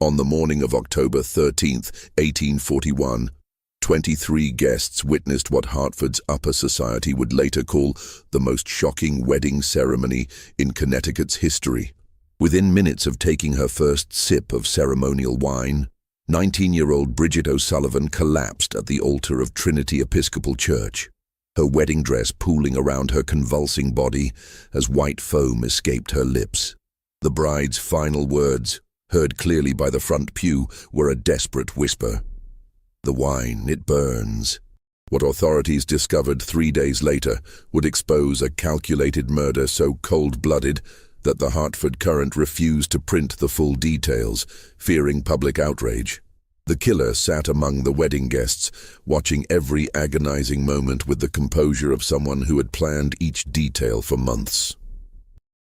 On the morning of October 13th, 1841, 23 guests witnessed what Hartford's upper society would later call the most shocking wedding ceremony in Connecticut's history. Within minutes of taking her first sip of ceremonial wine, 19-year-old Bridget O'Sullivan collapsed at the altar of Trinity Episcopal Church, her wedding dress pooling around her convulsing body as white foam escaped her lips. The bride's final words, heard clearly by the front pew, were a desperate whisper. "The wine, it burns." What authorities discovered 3 days later would expose a calculated murder so cold-blooded that the Hartford Courant refused to print the full details, fearing public outrage. The killer sat among the wedding guests, watching every agonizing moment with the composure of someone who had planned each detail for months.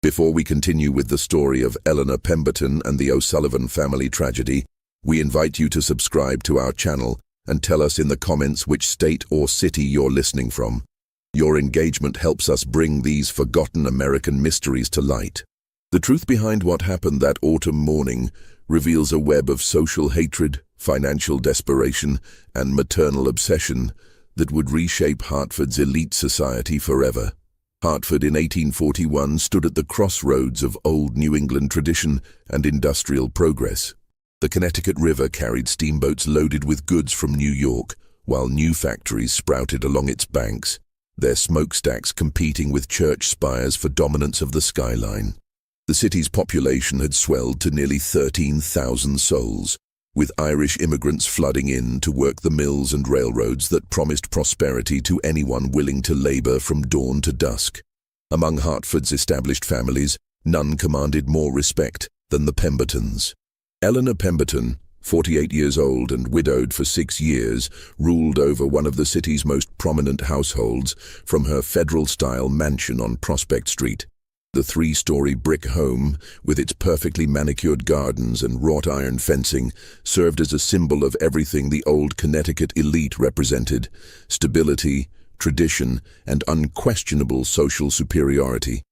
Before we continue with the story of Eleanor Pemberton and the O'Sullivan family tragedy, we invite you to subscribe to our channel and tell us in the comments which state or city you're listening from. Your engagement helps us bring these forgotten American mysteries to light. The truth behind what happened that autumn morning reveals a web of social hatred, financial desperation, and maternal obsession that would reshape Hartford's elite society forever. Hartford in 1841 stood at the crossroads of old New England tradition and industrial progress. The Connecticut River carried steamboats loaded with goods from New York, while new factories sprouted along its banks, their smokestacks competing with church spires for dominance of the skyline. The city's population had swelled to nearly 13,000 souls, with Irish immigrants flooding in to work the mills and railroads that promised prosperity to anyone willing to labor from dawn to dusk. Among Hartford's established families, none commanded more respect than the Pembertons. Eleanor Pemberton, 48 years old and widowed for 6 years, ruled over one of the city's most prominent households from her federal-style mansion on Prospect Street. The 3-story brick home, with its perfectly manicured gardens and wrought-iron fencing, served as a symbol of everything the old Connecticut elite represented: stability, tradition, and unquestionable social superiority.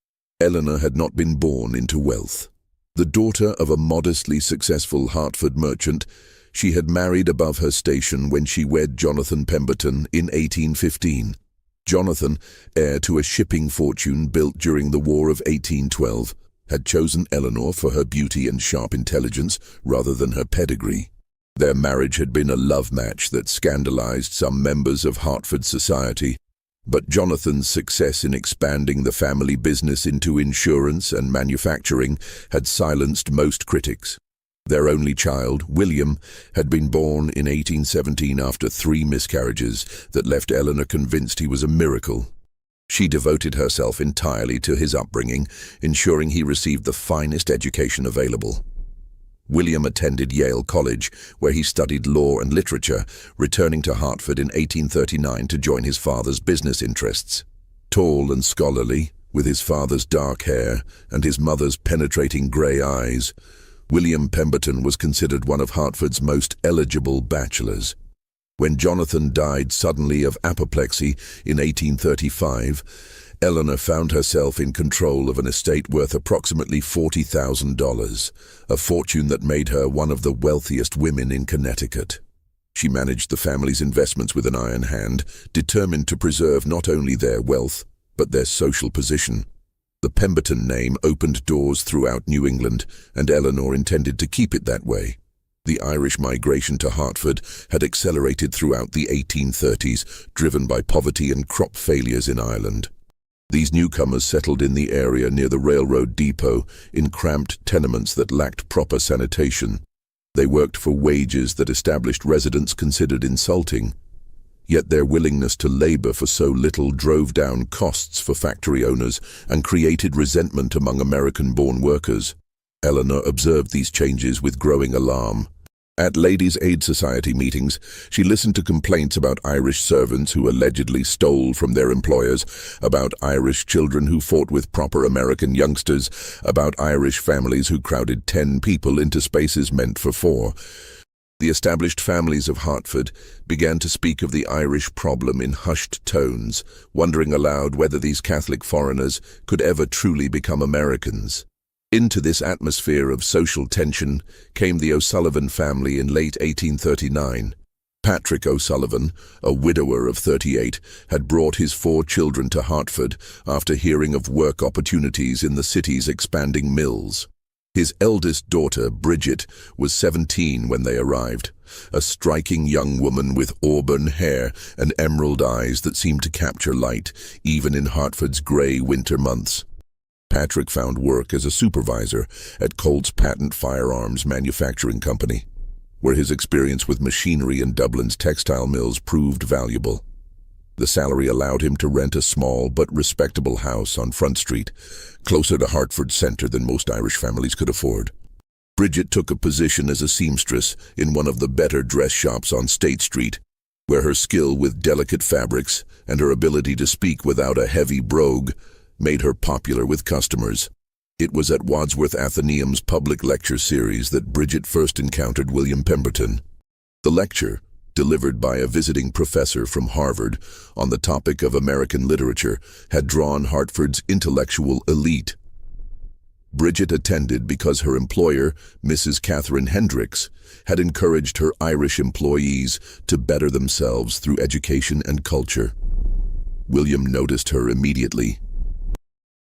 Eleanor had not been born into wealth. The daughter of a modestly successful Hartford merchant, she had married above her station when she wed Jonathan Pemberton in 1815. Jonathan, heir to a shipping fortune built during the War of 1812, had chosen Eleanor for her beauty and sharp intelligence rather than her pedigree. Their marriage had been a love match that scandalized some members of Hartford society, but Jonathan's success in expanding the family business into insurance and manufacturing had silenced most critics. Their only child, William, had been born in 1817 after 3 miscarriages that left Eleanor convinced he was a miracle. She devoted herself entirely to his upbringing, ensuring he received the finest education available. William attended Yale College, where he studied law and literature, returning to Hartford in 1839 to join his father's business interests. Tall and scholarly, with his father's dark hair and his mother's penetrating grey eyes, William Pemberton was considered one of Hartford's most eligible bachelors. When Jonathan died suddenly of apoplexy in 1835, Eleanor found herself in control of an estate worth approximately $40,000, a fortune that made her one of the wealthiest women in Connecticut. She managed the family's investments with an iron hand, determined to preserve not only their wealth, but their social position. The Pemberton name opened doors throughout New England, and Eleanor intended to keep it that way. The Irish migration to Hartford had accelerated throughout the 1830s, driven by poverty and crop failures in Ireland. These newcomers settled in the area near the railroad depot in cramped tenements that lacked proper sanitation. They worked for wages that established residents considered insulting. Yet their willingness to labor for so little drove down costs for factory owners and created resentment among American-born workers. Eleanor observed these changes with growing alarm. At Ladies' Aid Society meetings, she listened to complaints about Irish servants who allegedly stole from their employers, about Irish children who fought with proper American youngsters, about Irish families who crowded 10 people into spaces meant for 4. The established families of Hartford began to speak of the Irish problem in hushed tones, wondering aloud whether these Catholic foreigners could ever truly become Americans. Into this atmosphere of social tension came the O'Sullivan family in late 1839. Patrick O'Sullivan, a widower of 38, had brought his 4 children to Hartford after hearing of work opportunities in the city's expanding mills. His eldest daughter, Bridget, was 17 when they arrived, a striking young woman with auburn hair and emerald eyes that seemed to capture light, even in Hartford's grey winter months. Patrick found work as a supervisor at Colt's Patent Firearms Manufacturing Company, where his experience with machinery in Dublin's textile mills proved valuable. The salary allowed him to rent a small but respectable house on Front Street, closer to Hartford Centre than most Irish families could afford. Bridget took a position as a seamstress in one of the better dress shops on State Street, where her skill with delicate fabrics and her ability to speak without a heavy brogue made her popular with customers. It was at Wadsworth Athenaeum's public lecture series that Bridget first encountered William Pemberton. The lecture, delivered by a visiting professor from Harvard on the topic of American literature, had drawn Hartford's intellectual elite. Bridget attended because her employer, Mrs. Catherine Hendricks, had encouraged her Irish employees to better themselves through education and culture. William noticed her immediately.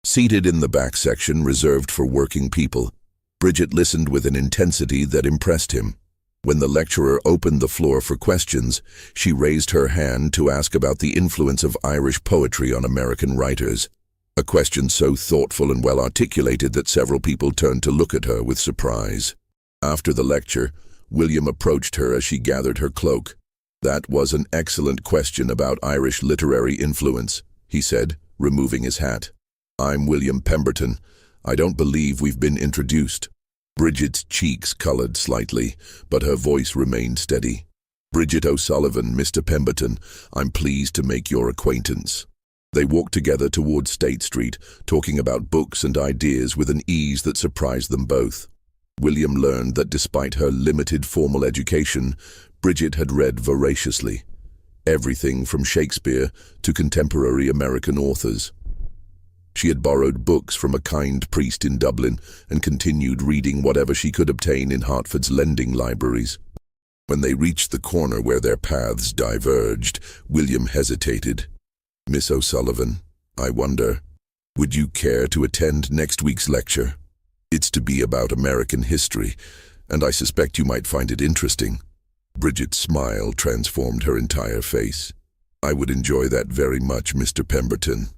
Seated in the back section reserved for working people, Bridget listened with an intensity that impressed him. When the lecturer opened the floor for questions, she raised her hand to ask about the influence of Irish poetry on American writers, a question so thoughtful and well articulated that several people turned to look at her with surprise. After the lecture, William approached her as she gathered her cloak. "That was an excellent question about Irish literary influence," he said, removing his hat. "I'm William Pemberton. I don't believe we've been introduced." Bridget's cheeks colored slightly, but her voice remained steady. "Bridget O'Sullivan, Mr. Pemberton. I'm pleased to make your acquaintance." They walked together towards State Street, talking about books and ideas with an ease that surprised them both. William learned that despite her limited formal education, Bridget had read voraciously, everything from Shakespeare to contemporary American authors. She had borrowed books from a kind priest in Dublin and continued reading whatever she could obtain in Hartford's lending libraries. When they reached the corner where their paths diverged, William hesitated. "Miss O'Sullivan, I wonder, would you care to attend next week's lecture? It's to be about American history, and I suspect you might find it interesting." Bridget's smile transformed her entire face. "I would enjoy that very much, Mr. Pemberton."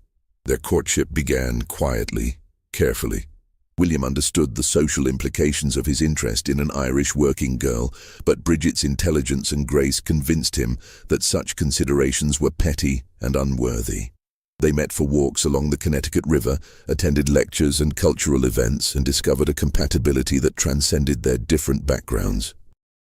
Their courtship began quietly, carefully. William understood the social implications of his interest in an Irish working girl, but Bridget's intelligence and grace convinced him that such considerations were petty and unworthy. They met for walks along the Connecticut River, attended lectures and cultural events, and discovered a compatibility that transcended their different backgrounds.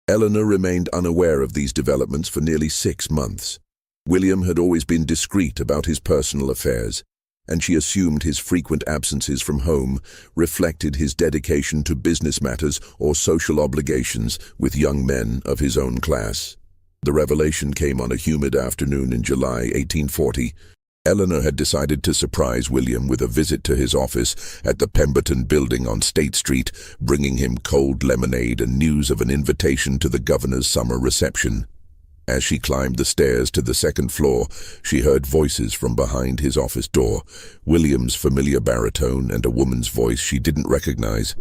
Eleanor remained unaware of these developments for nearly 6 months. William had always been discreet about his personal affairs, and she assumed his frequent absences from home reflected his dedication to business matters or social obligations with young men of his own class. The revelation came on a humid afternoon in July 1840. Eleanor had decided to surprise William with a visit to his office at the Pemberton Building on State Street, bringing him cold lemonade and news of an invitation to the governor's summer reception. As she climbed the stairs to the 2nd floor, she heard voices from behind his office door, William's familiar baritone and a woman's voice she didn't recognize.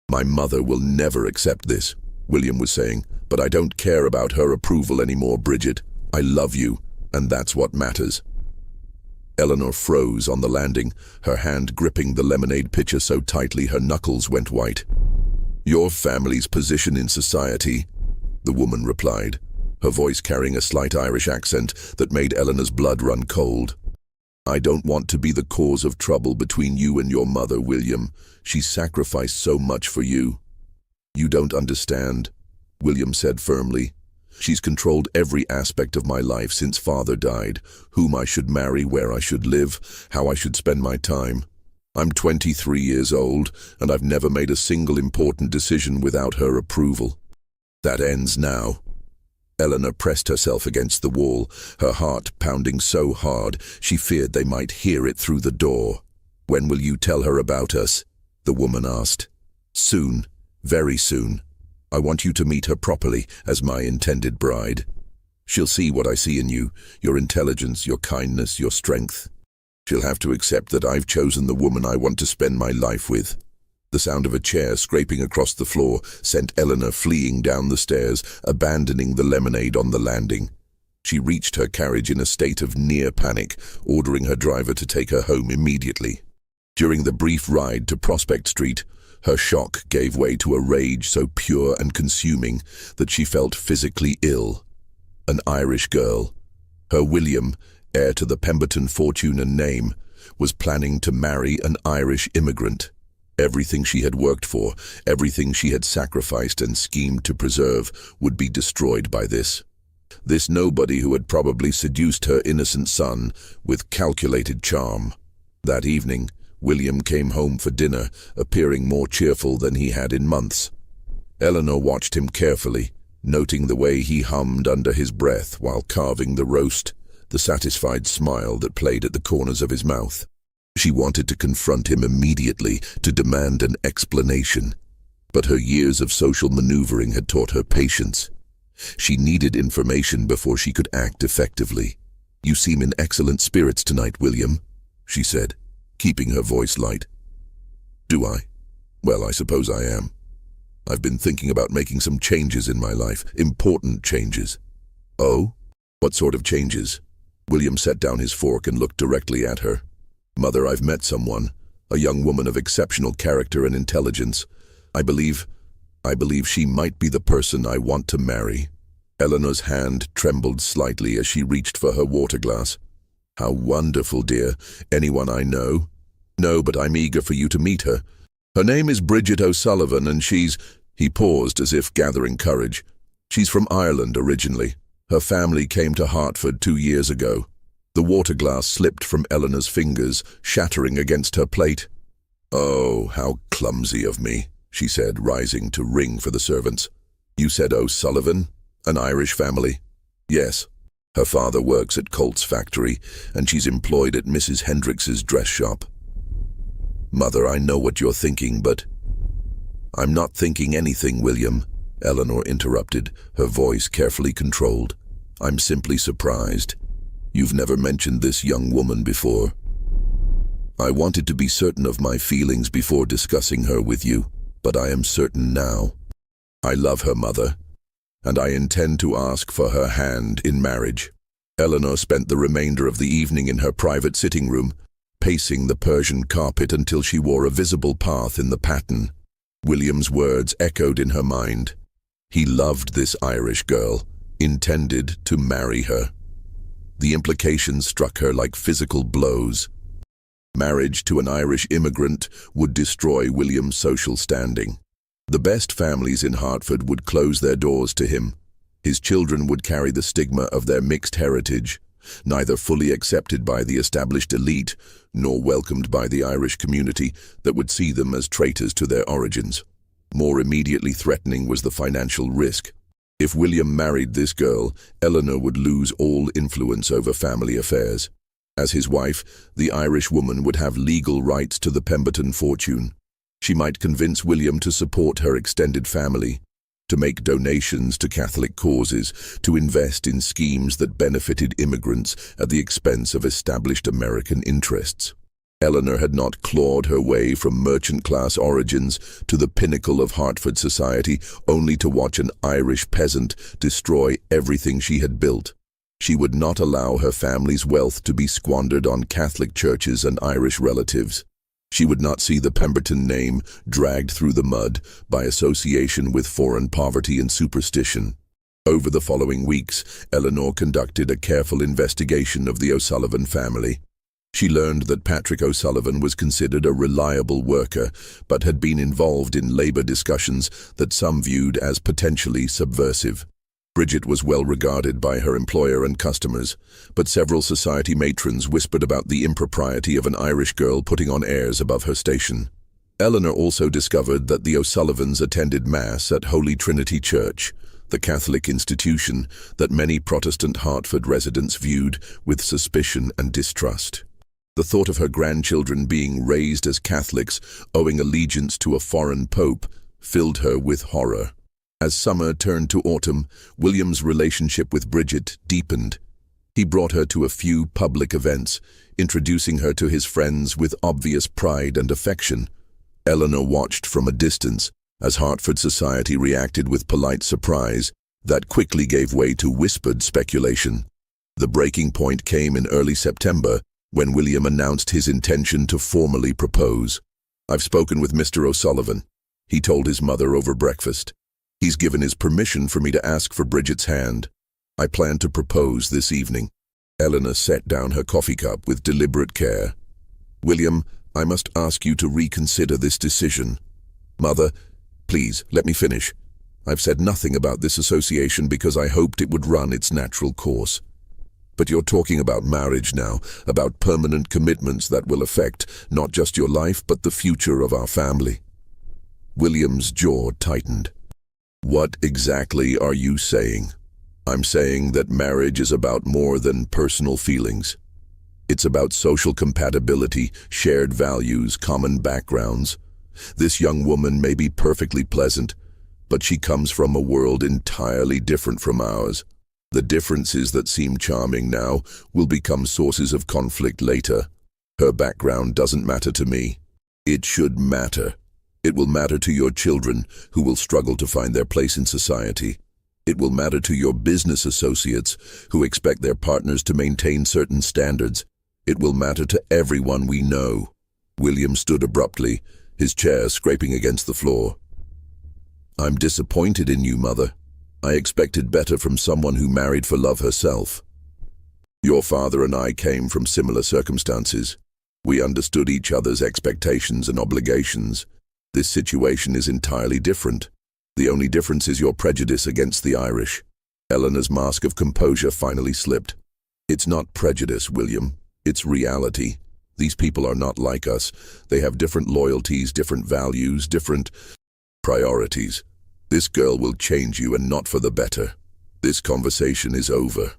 "My mother will never accept this," William was saying, "but I don't care about her approval anymore, Bridget. I love you, and that's what matters." Eleanor froze on the landing, her hand gripping the lemonade pitcher so tightly her knuckles went white. "Your family's position in society," the woman replied, her voice carrying a slight Irish accent that made Eleanor's blood run cold. "I don't want to be the cause of trouble between you and your mother, William. She sacrificed so much for you." "You don't understand," William said firmly. "She's controlled every aspect of my life since Father died, whom I should marry, where I should live, how I should spend my time. I'm 23 years old, and I've never made a single important decision without her approval. That ends now." Eleanor pressed herself against the wall, her heart pounding so hard she feared they might hear it through the door. "When will you tell her about us?" the woman asked. Soon, very soon. I want you to meet her properly as my intended bride. She'll see what I see in you, your intelligence, your kindness, your strength. She'll have to accept that I've chosen the woman I want to spend my life with. The sound of a chair scraping across the floor sent Eleanor fleeing down the stairs, abandoning the lemonade on the landing. She reached her carriage in a state of near panic, ordering her driver to take her home immediately. During the brief ride to Prospect Street, her shock gave way to a rage so pure and consuming that she felt physically ill. An Irish girl, her William, heir to the Pemberton fortune and name, was planning to marry an Irish immigrant. Everything she had worked for, everything she had sacrificed and schemed to preserve, would be destroyed by this. This nobody who had probably seduced her innocent son with calculated charm. That evening, William came home for dinner, appearing more cheerful than he had in months. Eleanor watched him carefully, noting the way he hummed under his breath while carving the roast, the satisfied smile that played at the corners of his mouth. She wanted to confront him immediately, to demand an explanation. But her years of social maneuvering had taught her patience. She needed information before she could act effectively. "You seem in excellent spirits tonight, William," she said, keeping her voice light. "Do I? Well, I suppose I am. I've been thinking about making some changes in my life, important changes." "Oh? What sort of changes?" William set down his fork and looked directly at her. "Mother, I've met someone, a young woman of exceptional character and intelligence. I believe she might be the person I want to marry." Eleanor's hand trembled slightly as she reached for her water glass. "How wonderful, dear. Anyone I know?" "No, but I'm eager for you to meet her. Her name is Bridget O'Sullivan, and she's—" He paused as if gathering courage. "She's from Ireland originally. Her family came to Hartford 2 years ago." The water glass slipped from Eleanor's fingers, shattering against her plate. "Oh, how clumsy of me," she said, rising to ring for the servants. "You said O'Sullivan? An Irish family?" "Yes. Her father works at Colt's factory, and she's employed at Mrs. Hendricks's dress shop." "Mother, I know what you're thinking, but—" "I'm not thinking anything, William," Eleanor interrupted, her voice carefully controlled. "I'm simply surprised. You've never mentioned this young woman before." "I wanted to be certain of my feelings before discussing her with you, but I am certain now. I love her, Mother, and I intend to ask for her hand in marriage." Eleanor spent the remainder of the evening in her private sitting room, pacing the Persian carpet until she wore a visible path in the pattern. William's words echoed in her mind. He loved this Irish girl, intended to marry her. The implications struck her like physical blows. Marriage to an Irish immigrant would destroy William's social standing. The best families in Hartford would close their doors to him. His children would carry the stigma of their mixed heritage, neither fully accepted by the established elite nor welcomed by the Irish community that would see them as traitors to their origins. More immediately threatening was the financial risk. If William married this girl, Eleanor would lose all influence over family affairs. As his wife, the Irish woman would have legal rights to the Pemberton fortune. She might convince William to support her extended family, to make donations to Catholic causes, to invest in schemes that benefited immigrants at the expense of established American interests. Eleanor had not clawed her way from merchant-class origins to the pinnacle of Hartford society only to watch an Irish peasant destroy everything she had built. She would not allow her family's wealth to be squandered on Catholic churches and Irish relatives. She would not see the Pemberton name dragged through the mud by association with foreign poverty and superstition. Over the following weeks, Eleanor conducted a careful investigation of the O'Sullivan family. She learned that Patrick O'Sullivan was considered a reliable worker, but had been involved in labor discussions that some viewed as potentially subversive. Bridget was well regarded by her employer and customers, but several society matrons whispered about the impropriety of an Irish girl putting on airs above her station. Eleanor also discovered that the O'Sullivans attended Mass at Holy Trinity Church, the Catholic institution that many Protestant Hartford residents viewed with suspicion and distrust. The thought of her grandchildren being raised as Catholics, owing allegiance to a foreign pope, filled her with horror. As summer turned to autumn, William's relationship with Bridget deepened. He brought her to a few public events, introducing her to his friends with obvious pride and affection. Eleanor watched from a distance as Hartford society reacted with polite surprise that quickly gave way to whispered speculation. The breaking point came in early September when William announced his intention to formally propose. "I've spoken with Mr. O'Sullivan," he told his mother over breakfast. "He's given his permission for me to ask for Bridget's hand. I plan to propose this evening." Eleanor set down her coffee cup with deliberate care. "William, I must ask you to reconsider this decision." "Mother, please, let me finish. I've said nothing about this association because I hoped it would run its natural course. But you're talking about marriage now, about permanent commitments that will affect not just your life but the future of our family." William's jaw tightened. "What exactly are you saying?" "I'm saying that marriage is about more than personal feelings. It's about social compatibility, shared values, common backgrounds. This young woman may be perfectly pleasant, but she comes from a world entirely different from ours. The differences that seem charming now will become sources of conflict later. Her background doesn't matter to me. It should matter. It will matter to your children, who will struggle to find their place in society. It will matter to your business associates, who expect their partners to maintain certain standards. It will matter to everyone we know." William stood abruptly, his chair scraping against the floor. "I'm disappointed in you, Mother. I expected better from someone who married for love herself. Your father and I came from similar circumstances. We understood each other's expectations and obligations. This situation is entirely different. The only difference is your prejudice against the Irish." Eleanor's mask of composure finally slipped. "It's not prejudice, William. It's reality. These people are not like us. They have different loyalties, different values, different priorities. This girl will change you, and not for the better. This conversation is over,"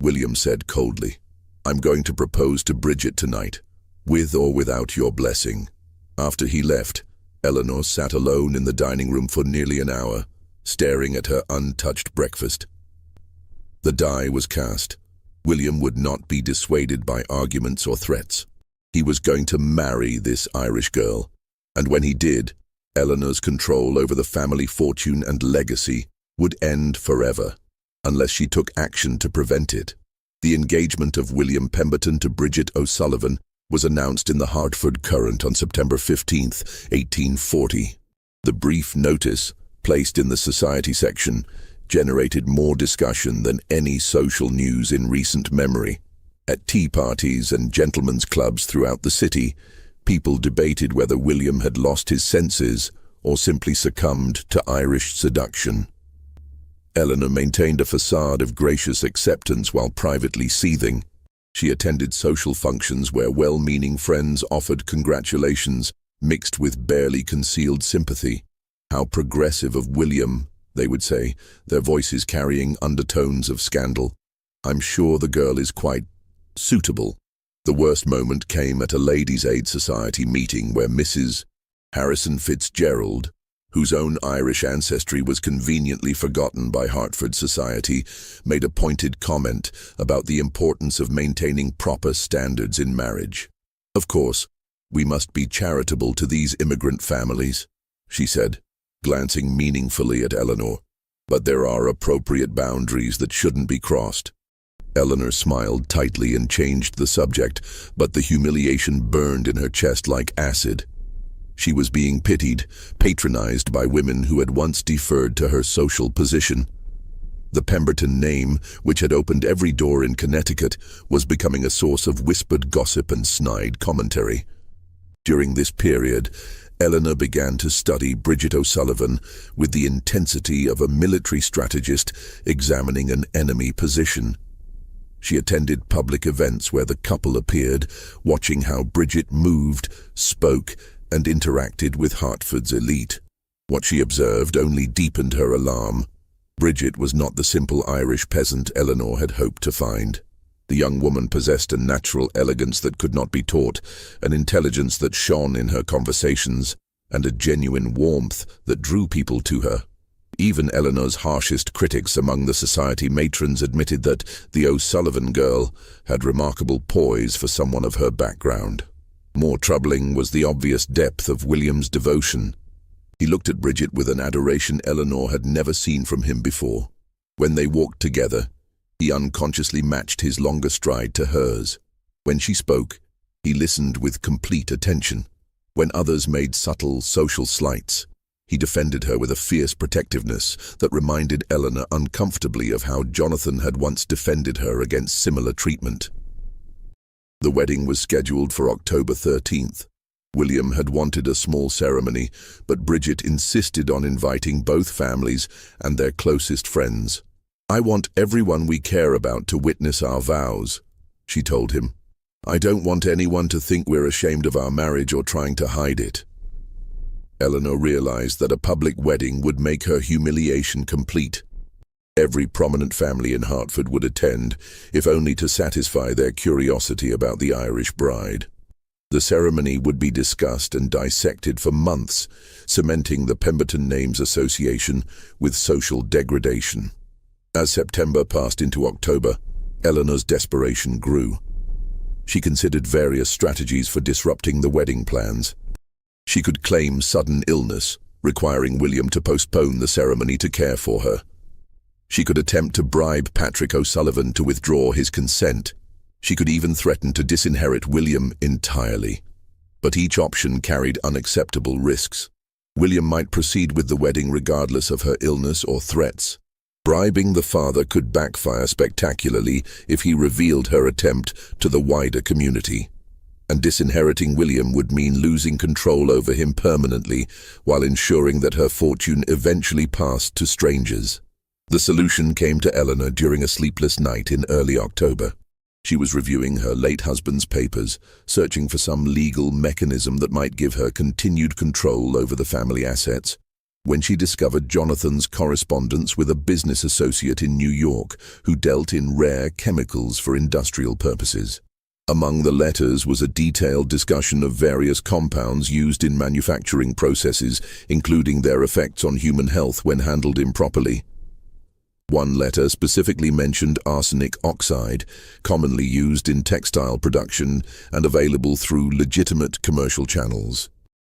William said coldly. "I'm going to propose to Bridget tonight, with or without your blessing." After he left, Eleanor sat alone in the dining room for nearly an hour, staring at her untouched breakfast. The die was cast. William would not be dissuaded by arguments or threats. He was going to marry this Irish girl, and when he did, Eleanor's control over the family fortune and legacy would end forever, unless she took action to prevent it. The engagement of William Pemberton to Bridget O'Sullivan was announced in the Hartford Courant on September 15, 1840. The brief notice, placed in the society section, generated more discussion than any social news in recent memory. At tea parties and gentlemen's clubs throughout the city, people debated whether William had lost his senses or simply succumbed to Irish seduction. Eleanor maintained a facade of gracious acceptance while privately seething. She attended social functions where well-meaning friends offered congratulations mixed with barely concealed sympathy. "How progressive of William," they would say, their voices carrying undertones of scandal. "I'm sure the girl is quite suitable." The worst moment came at a Ladies' Aid Society meeting where Mrs. Harrison Fitzgerald, whose own Irish ancestry was conveniently forgotten by Hartford society, made a pointed comment about the importance of maintaining proper standards in marriage. "Of course, we must be charitable to these immigrant families," she said, glancing meaningfully at Eleanor. "But there are appropriate boundaries that shouldn't be crossed." Eleanor smiled tightly and changed the subject, but the humiliation burned in her chest like acid. She was being pitied, patronized by women who had once deferred to her social position. The Pemberton name, which had opened every door in Connecticut, was becoming a source of whispered gossip and snide commentary. During this period, Eleanor began to study Bridget O'Sullivan with the intensity of a military strategist examining an enemy position. She attended public events where the couple appeared, watching how Bridget moved, spoke, and interacted with Hartford's elite. What she observed only deepened her alarm. Bridget was not the simple Irish peasant Eleanor had hoped to find. The young woman possessed a natural elegance that could not be taught, an intelligence that shone in her conversations, and a genuine warmth that drew people to her. Even Eleanor's harshest critics among the society matrons admitted that the O'Sullivan girl had remarkable poise for someone of her background. More troubling was the obvious depth of William's devotion. He looked at Bridget with an adoration Eleanor had never seen from him before. When they walked together, he unconsciously matched his longer stride to hers. When she spoke, he listened with complete attention. When others made subtle social slights, he defended her with a fierce protectiveness that reminded Eleanor uncomfortably of how Jonathan had once defended her against similar treatment. The wedding was scheduled for October 13th. William had wanted a small ceremony, but Bridget insisted on inviting both families and their closest friends. "I want everyone we care about to witness our vows," she told him. "I don't want anyone to think we're ashamed of our marriage or trying to hide it." Eleanor realized that a public wedding would make her humiliation complete. Every prominent family in Hartford would attend, if only to satisfy their curiosity about the Irish bride. The ceremony would be discussed and dissected for months, cementing the Pemberton Names Association with social degradation. As September passed into October, Eleanor's desperation grew. She considered various strategies for disrupting the wedding plans. She could claim sudden illness, requiring William to postpone the ceremony to care for her. She could attempt to bribe Patrick O'Sullivan to withdraw his consent. She could even threaten to disinherit William entirely. But each option carried unacceptable risks. William might proceed with the wedding regardless of her illness or threats. Bribing the father could backfire spectacularly if he revealed her attempt to the wider community. And disinheriting William would mean losing control over him permanently, while ensuring that her fortune eventually passed to strangers. The solution came to Eleanor during a sleepless night in early October. She was reviewing her late husband's papers, searching for some legal mechanism that might give her continued control over the family assets, when she discovered Jonathan's correspondence with a business associate in New York who dealt in rare chemicals for industrial purposes. Among the letters was a detailed discussion of various compounds used in manufacturing processes, including their effects on human health when handled improperly. One letter specifically mentioned arsenic oxide, commonly used in textile production and available through legitimate commercial channels.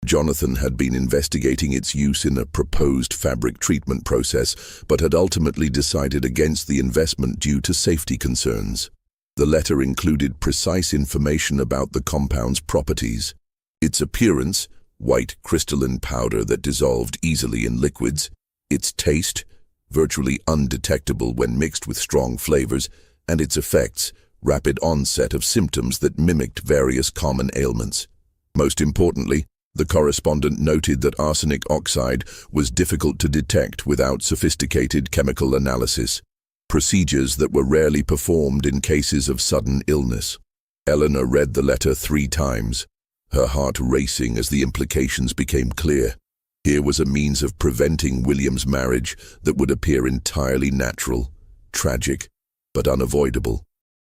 Jonathan had been investigating its use in a proposed fabric treatment process, but had ultimately decided against the investment due to safety concerns. The letter included precise information about the compound's properties. Its appearance, white crystalline powder that dissolved easily in liquids. Its taste, virtually undetectable when mixed with strong flavors, and its effects, rapid onset of symptoms that mimicked various common ailments. Most importantly, the correspondent noted that arsenic oxide was difficult to detect without sophisticated chemical analysis, procedures that were rarely performed in cases of sudden illness. Eleanor read the letter 3 times, her heart racing as the implications became clear. Here was a means of preventing William's marriage that would appear entirely natural, tragic, but unavoidable.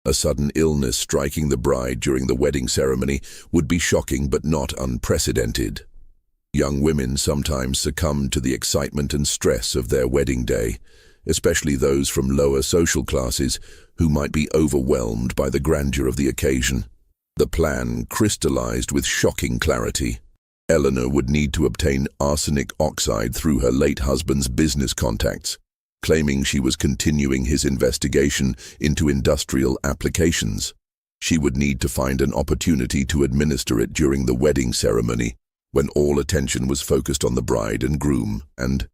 A sudden illness striking the bride during the wedding ceremony would be shocking but not unprecedented. Young women sometimes succumbed to the excitement and stress of their wedding day, especially those from lower social classes who might be overwhelmed by the grandeur of the occasion. The plan crystallized with shocking clarity. Eleanor would need to obtain arsenic oxide through her late husband's business contacts, claiming she was continuing his investigation into industrial applications. She would need to find an opportunity to administer it during the wedding ceremony, when all attention was focused on the bride and groom, and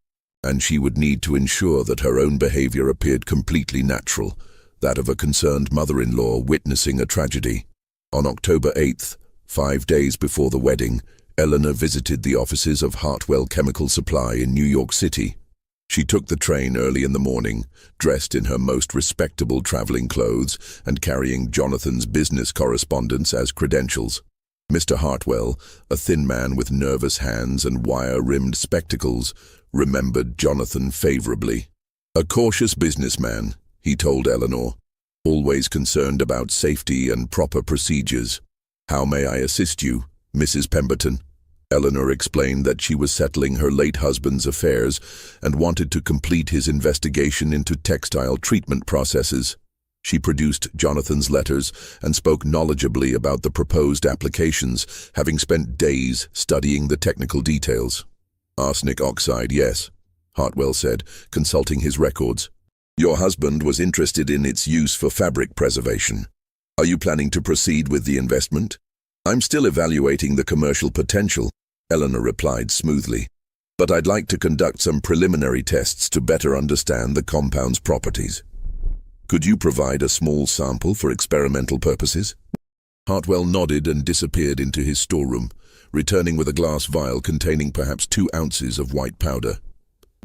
she would need to ensure that her own behavior appeared completely natural, that of a concerned mother-in-law witnessing a tragedy. On October 8th, 5 days before the wedding, Eleanor visited the offices of Hartwell Chemical Supply in New York City. She took the train early in the morning, dressed in her most respectable traveling clothes and carrying Jonathan's business correspondence as credentials. Mr. Hartwell, a thin man with nervous hands and wire-rimmed spectacles, remembered Jonathan favorably. "A cautious businessman," he told Eleanor. always concerned about safety and proper procedures. "How may I assist you, Mrs. Pemberton?" Eleanor explained that she was settling her late husband's affairs and wanted to complete his investigation into textile treatment processes. She produced Jonathan's letters and spoke knowledgeably about the proposed applications, having spent days studying the technical details. "Arsenic oxide, yes," Hartwell said, consulting his records. "Your husband was interested in its use for fabric preservation. Are you planning to proceed with the investment?" "I'm still evaluating the commercial potential," Eleanor replied smoothly. "But I'd like to conduct some preliminary tests to better understand the compound's properties." "Could you provide a small sample for experimental purposes?" Hartwell nodded and disappeared into his storeroom, returning with a glass vial containing perhaps 2 ounces of white powder.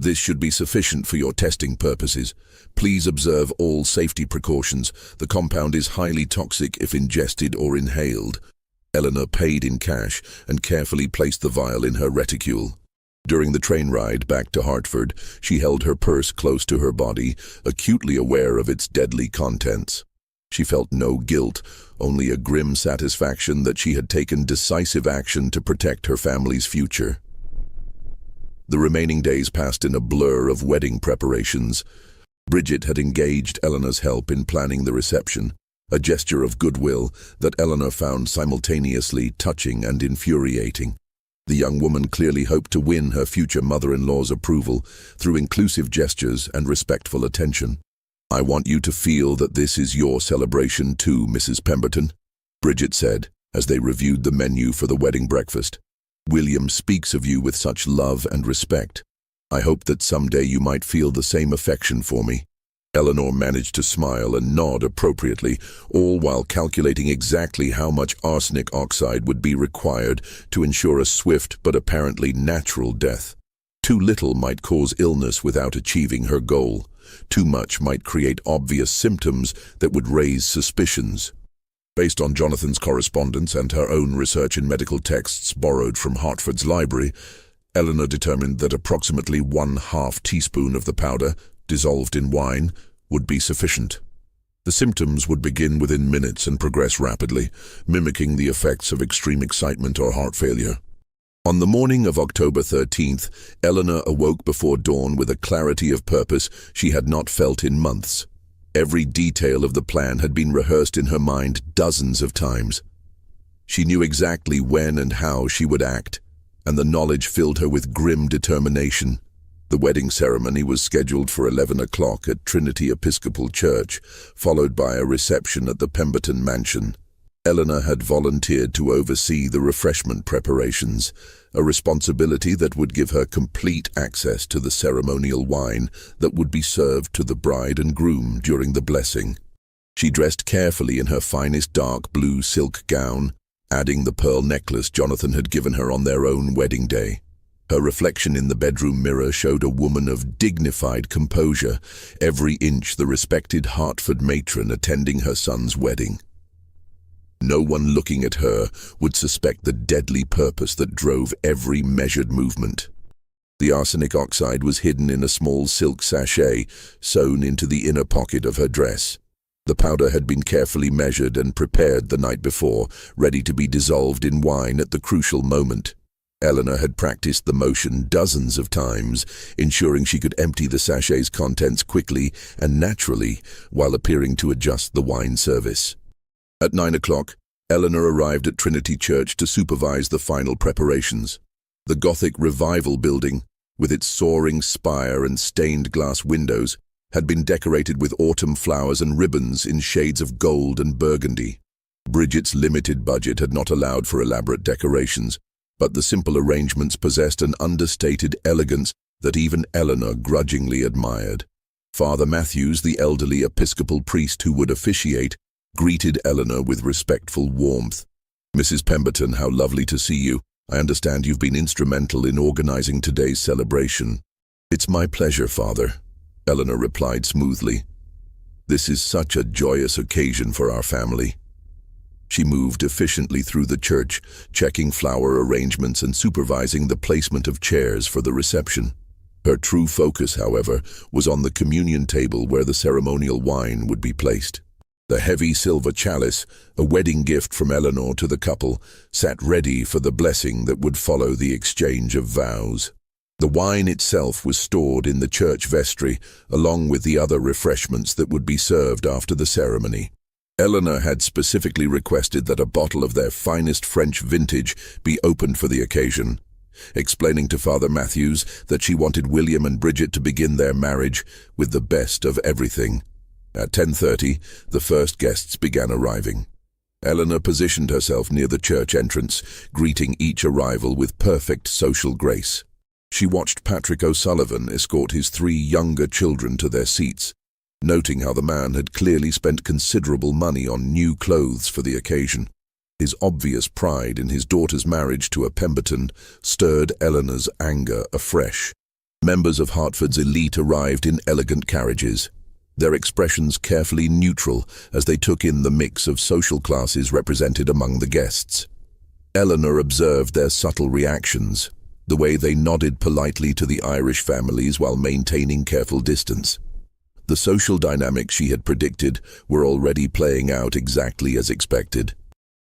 "This should be sufficient for your testing purposes. Please observe all safety precautions. The compound is highly toxic if ingested or inhaled." Eleanor paid in cash and carefully placed the vial in her reticule. During the train ride back to Hartford, she held her purse close to her body, acutely aware of its deadly contents. She felt no guilt, only a grim satisfaction that she had taken decisive action to protect her family's future. The remaining days passed in a blur of wedding preparations. Bridget had engaged Eleanor's help in planning the reception, a gesture of goodwill that Eleanor found simultaneously touching and infuriating. The young woman clearly hoped to win her future mother-in-law's approval through inclusive gestures and respectful attention. "I want you to feel that this is your celebration too, Mrs. Pemberton," Bridget said, as they reviewed the menu for the wedding breakfast. "William speaks of you with such love and respect. I hope that someday you might feel the same affection for me." Eleanor managed to smile and nod appropriately, all while calculating exactly how much arsenic oxide would be required to ensure a swift but apparently natural death. Too little might cause illness without achieving her goal. Too much might create obvious symptoms that would raise suspicions. Based on Jonathan's correspondence and her own research in medical texts borrowed from Hartford's library, Eleanor determined that approximately 1/2 teaspoon of the powder, dissolved in wine, would be sufficient. The symptoms would begin within minutes and progress rapidly, mimicking the effects of extreme excitement or heart failure. On the morning of October 13th, Eleanor awoke before dawn with a clarity of purpose she had not felt in months. Every detail of the plan had been rehearsed in her mind dozens of times. She knew exactly when and how she would act, and the knowledge filled her with grim determination. The wedding ceremony was scheduled for 11 o'clock at Trinity Episcopal Church, followed by a reception at the Pemberton Mansion. Eleanor had volunteered to oversee the refreshment preparations, a responsibility that would give her complete access to the ceremonial wine that would be served to the bride and groom during the blessing. She dressed carefully in her finest dark blue silk gown, adding the pearl necklace Jonathan had given her on their own wedding day. Her reflection in the bedroom mirror showed a woman of dignified composure, every inch the respected Hartford matron attending her son's wedding. No one looking at her would suspect the deadly purpose that drove every measured movement. The arsenic oxide was hidden in a small silk sachet sewn into the inner pocket of her dress. The powder had been carefully measured and prepared the night before, ready to be dissolved in wine at the crucial moment. Eleanor had practiced the motion dozens of times, ensuring she could empty the sachet's contents quickly and naturally while appearing to adjust the wine service. At 9 o'clock, Eleanor arrived at Trinity Church to supervise the final preparations. The Gothic Revival building, with its soaring spire and stained glass windows, had been decorated with autumn flowers and ribbons in shades of gold and burgundy. Bridget's limited budget had not allowed for elaborate decorations, but the simple arrangements possessed an understated elegance that even Eleanor grudgingly admired. Father Matthews, the elderly Episcopal priest who would officiate, greeted Eleanor with respectful warmth. "Mrs. Pemberton, how lovely to see you. I understand you've been instrumental in organizing today's celebration." "It's my pleasure, Father," Eleanor replied smoothly. "This is such a joyous occasion for our family." She moved efficiently through the church, checking flower arrangements and supervising the placement of chairs for the reception. Her true focus, however, was on the communion table where the ceremonial wine would be placed. The heavy silver chalice, a wedding gift from Eleanor to the couple, sat ready for the blessing that would follow the exchange of vows. The wine itself was stored in the church vestry, along with the other refreshments that would be served after the ceremony. Eleanor had specifically requested that a bottle of their finest French vintage be opened for the occasion, explaining to Father Matthews that she wanted William and Bridget to begin their marriage with the best of everything. At 10:30, the first guests began arriving. Eleanor positioned herself near the church entrance, greeting each arrival with perfect social grace. She watched Patrick O'Sullivan escort his 3 younger children to their seats, noting how the man had clearly spent considerable money on new clothes for the occasion. His obvious pride in his daughter's marriage to a Pemberton stirred Eleanor's anger afresh. Members of Hartford's elite arrived in elegant carriages, their expressions carefully neutral as they took in the mix of social classes represented among the guests. Eleanor observed their subtle reactions, the way they nodded politely to the Irish families while maintaining careful distance. The social dynamics she had predicted were already playing out exactly as expected.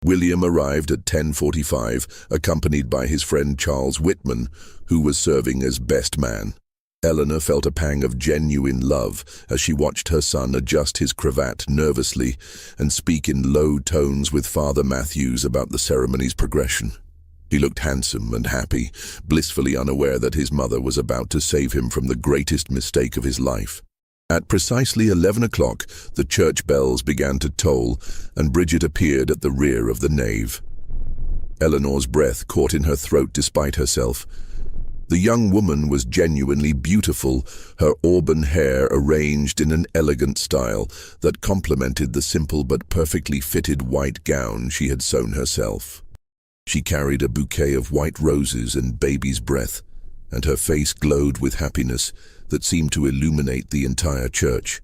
William arrived at 10:45, accompanied by his friend Charles Whitman, who was serving as best man. Eleanor felt a pang of genuine love as she watched her son adjust his cravat nervously and speak in low tones with Father Matthews about the ceremony's progression. He looked handsome and happy, blissfully unaware that his mother was about to save him from the greatest mistake of his life. At precisely 11 o'clock, the church bells began to toll, and Bridget appeared at the rear of the nave. Eleanor's breath caught in her throat despite herself. The young woman was genuinely beautiful, her auburn hair arranged in an elegant style that complemented the simple but perfectly fitted white gown she had sewn herself. She carried a bouquet of white roses and baby's breath, and her face glowed with happiness that seemed to illuminate the entire church.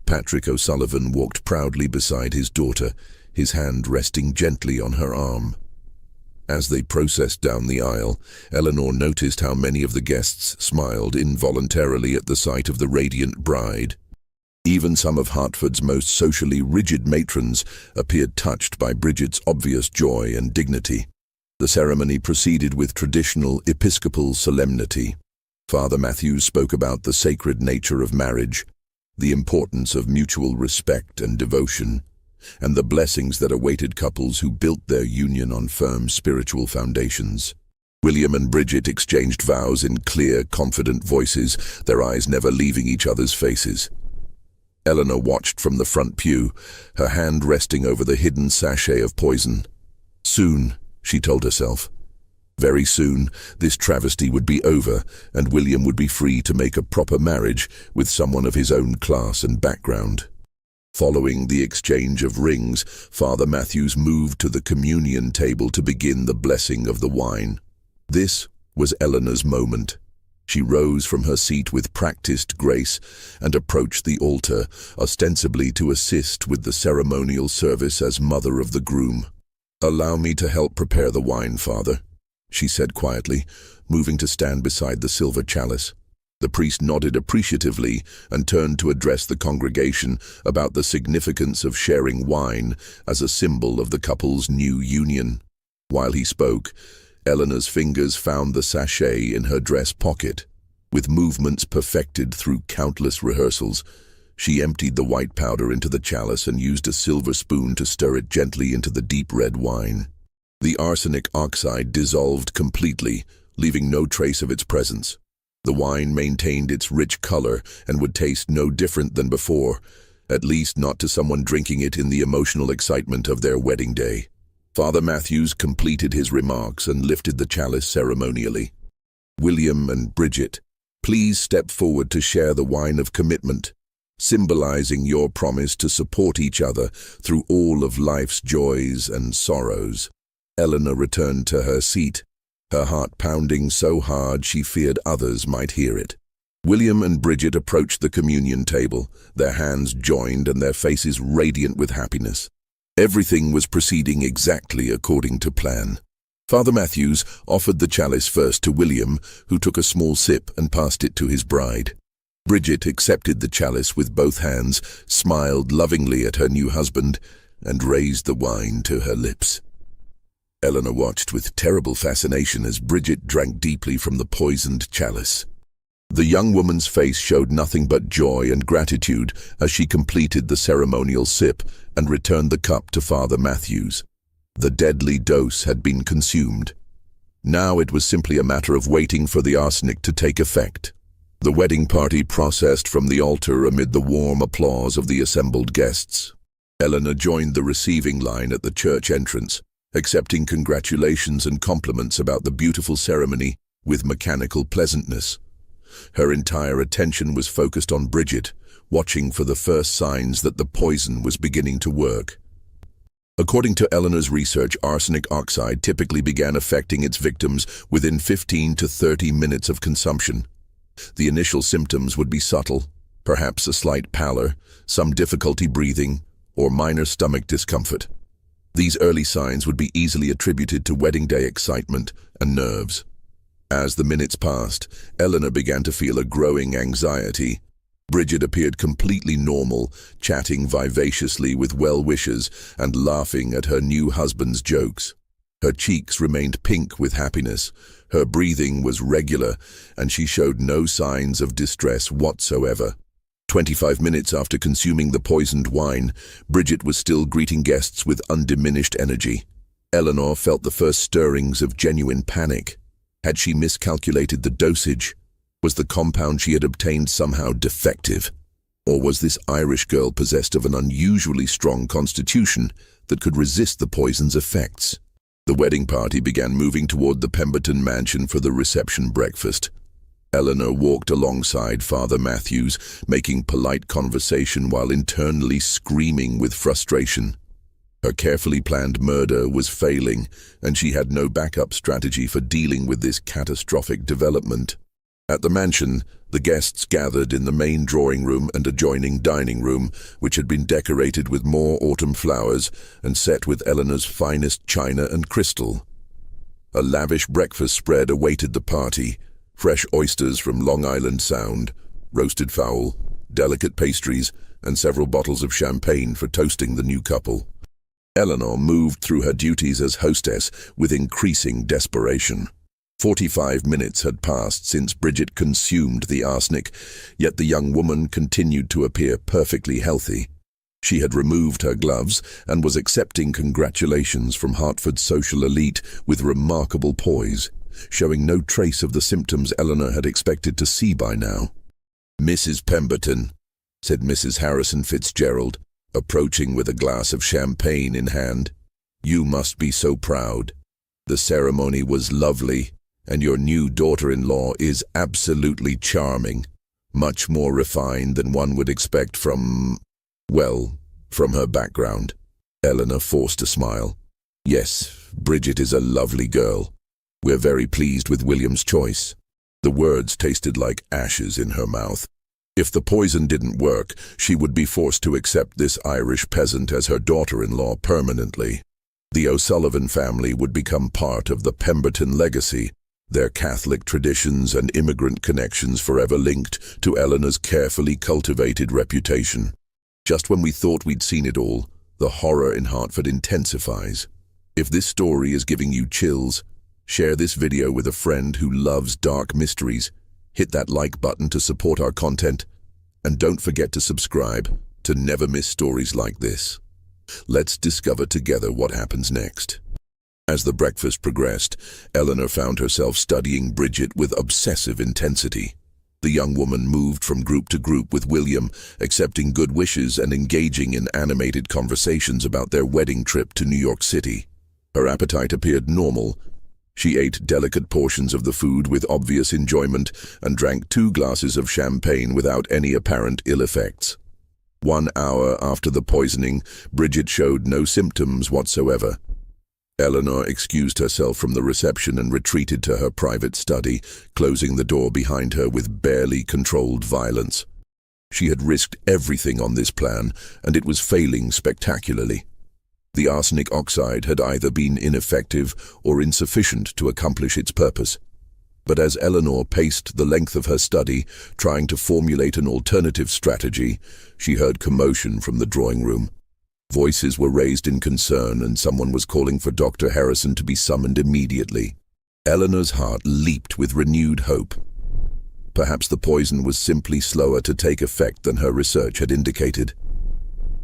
Patrick O'Sullivan walked proudly beside his daughter, his hand resting gently on her arm. As they processed down the aisle, Eleanor noticed how many of the guests smiled involuntarily at the sight of the radiant bride. Even some of Hartford's most socially rigid matrons appeared touched by Bridget's obvious joy and dignity. The ceremony proceeded with traditional Episcopal solemnity. Father Matthews spoke about the sacred nature of marriage, the importance of mutual respect and devotion, and the blessings that awaited couples who built their union on firm spiritual foundations. William and Bridget exchanged vows in clear, confident voices, their eyes never leaving each other's faces. Eleanor watched from the front pew, her hand resting over the hidden sachet of poison. Soon, she told herself. Very soon, this travesty would be over, and William would be free to make a proper marriage with someone of his own class and background. Following the exchange of rings, Father Matthews moved to the communion table to begin the blessing of the wine. This was Eleanor's moment. She rose from her seat with practiced grace and approached the altar, ostensibly to assist with the ceremonial service as mother of the groom. "Allow me to help prepare the wine, Father," she said quietly, moving to stand beside the silver chalice. The priest nodded appreciatively and turned to address the congregation about the significance of sharing wine as a symbol of the couple's new union. While he spoke, Eleanor's fingers found the sachet in her dress pocket. With movements perfected through countless rehearsals, she emptied the white powder into the chalice and used a silver spoon to stir it gently into the deep red wine. The arsenic oxide dissolved completely, leaving no trace of its presence. The wine maintained its rich color and would taste no different than before, at least not to someone drinking it in the emotional excitement of their wedding day. Father Matthews completed his remarks and lifted the chalice ceremonially. "William and Bridget, please step forward to share the wine of commitment, symbolizing your promise to support each other through all of life's joys and sorrows." Eleanor returned to her seat, her heart pounding so hard she feared others might hear it. William and Bridget approached the communion table, their hands joined and their faces radiant with happiness. Everything was proceeding exactly according to plan. Father Matthews offered the chalice first to William, who took a small sip and passed it to his bride. Bridget accepted the chalice with both hands, smiled lovingly at her new husband, and raised the wine to her lips. Eleanor watched with terrible fascination as Bridget drank deeply from the poisoned chalice. The young woman's face showed nothing but joy and gratitude as she completed the ceremonial sip and returned the cup to Father Matthews. The deadly dose had been consumed. Now it was simply a matter of waiting for the arsenic to take effect. The wedding party processed from the altar amid the warm applause of the assembled guests. Eleanor joined the receiving line at the church entrance, accepting congratulations and compliments about the beautiful ceremony with mechanical pleasantness. Her entire attention was focused on Bridget, watching for the first signs that the poison was beginning to work. According to Eleanor's research, arsenic oxide typically began affecting its victims within 15 to 30 minutes of consumption. The initial symptoms would be subtle, perhaps a slight pallor, some difficulty breathing, or minor stomach discomfort. These early signs would be easily attributed to wedding day excitement and nerves. As the minutes passed, Eleanor began to feel a growing anxiety. Bridget appeared completely normal, chatting vivaciously with well-wishers and laughing at her new husband's jokes. Her cheeks remained pink with happiness, her breathing was regular, and she showed no signs of distress whatsoever. 25 minutes after consuming the poisoned wine, Bridget was still greeting guests with undiminished energy. Eleanor felt the first stirrings of genuine panic. Had she miscalculated the dosage? Was the compound she had obtained somehow defective? Or was this Irish girl possessed of an unusually strong constitution that could resist the poison's effects? The wedding party began moving toward the Pemberton mansion for the reception breakfast. Eleanor walked alongside Father Matthews, making polite conversation while internally screaming with frustration. Her carefully planned murder was failing, and she had no backup strategy for dealing with this catastrophic development. At the mansion, the guests gathered in the main drawing room and adjoining dining room, which had been decorated with more autumn flowers and set with Eleanor's finest china and crystal. A lavish breakfast spread awaited the party: fresh oysters from Long Island Sound, roasted fowl, delicate pastries, and several bottles of champagne for toasting the new couple. Eleanor moved through her duties as hostess with increasing desperation. 45 minutes had passed since Bridget consumed the arsenic, yet the young woman continued to appear perfectly healthy. She had removed her gloves and was accepting congratulations from Hartford's social elite with remarkable poise, showing no trace of the symptoms Eleanor had expected to see by now. "Mrs. Pemberton," said Mrs. Harrison Fitzgerald, approaching with a glass of champagne in hand, "you must be so proud. The ceremony was lovely, and your new daughter-in-law is absolutely charming, much more refined than one would expect from her background." Eleanor forced a smile. "Yes, Bridget is a lovely girl. We're very pleased with William's choice." The words tasted like ashes in her mouth. If the poison didn't work, she would be forced to accept this Irish peasant as her daughter-in-law permanently. The O'Sullivan family would become part of the Pemberton legacy, their Catholic traditions and immigrant connections forever linked to Eleanor's carefully cultivated reputation. Just when we thought we'd seen it all, the horror in Hartford intensifies. If this story is giving you chills, share this video with a friend who loves dark mysteries. Hit that like button to support our content, and don't forget to subscribe to never miss stories like this. Let's discover together what happens next. As the breakfast progressed, Eleanor found herself studying Bridget with obsessive intensity. The young woman moved from group to group with William, accepting good wishes and engaging in animated conversations about their wedding trip to New York City. Her appetite appeared normal. She ate delicate portions of the food with obvious enjoyment and drank 2 glasses of champagne without any apparent ill effects. 1 hour after the poisoning, Bridget showed no symptoms whatsoever. Eleanor excused herself from the reception and retreated to her private study, closing the door behind her with barely controlled violence. She had risked everything on this plan, and it was failing spectacularly. The arsenic oxide had either been ineffective or insufficient to accomplish its purpose. But as Eleanor paced the length of her study, trying to formulate an alternative strategy, she heard commotion from the drawing room. Voices were raised in concern, and someone was calling for Dr. Harrison to be summoned immediately. Eleanor's heart leaped with renewed hope. Perhaps the poison was simply slower to take effect than her research had indicated.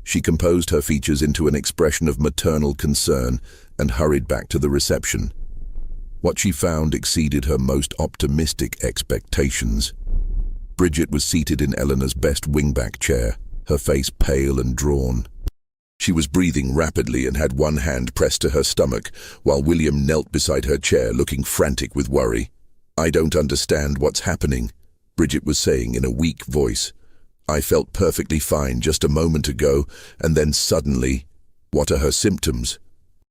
She composed her features into an expression of maternal concern and hurried back to the reception. What she found exceeded her most optimistic expectations. Bridget was seated in Eleanor's best wingback chair, her face pale and drawn. She was breathing rapidly and had one hand pressed to her stomach, while William knelt beside her chair looking frantic with worry. "I don't understand what's happening," Bridget was saying in a weak voice. "I felt perfectly fine just a moment ago, and then suddenly—" "What are her symptoms?"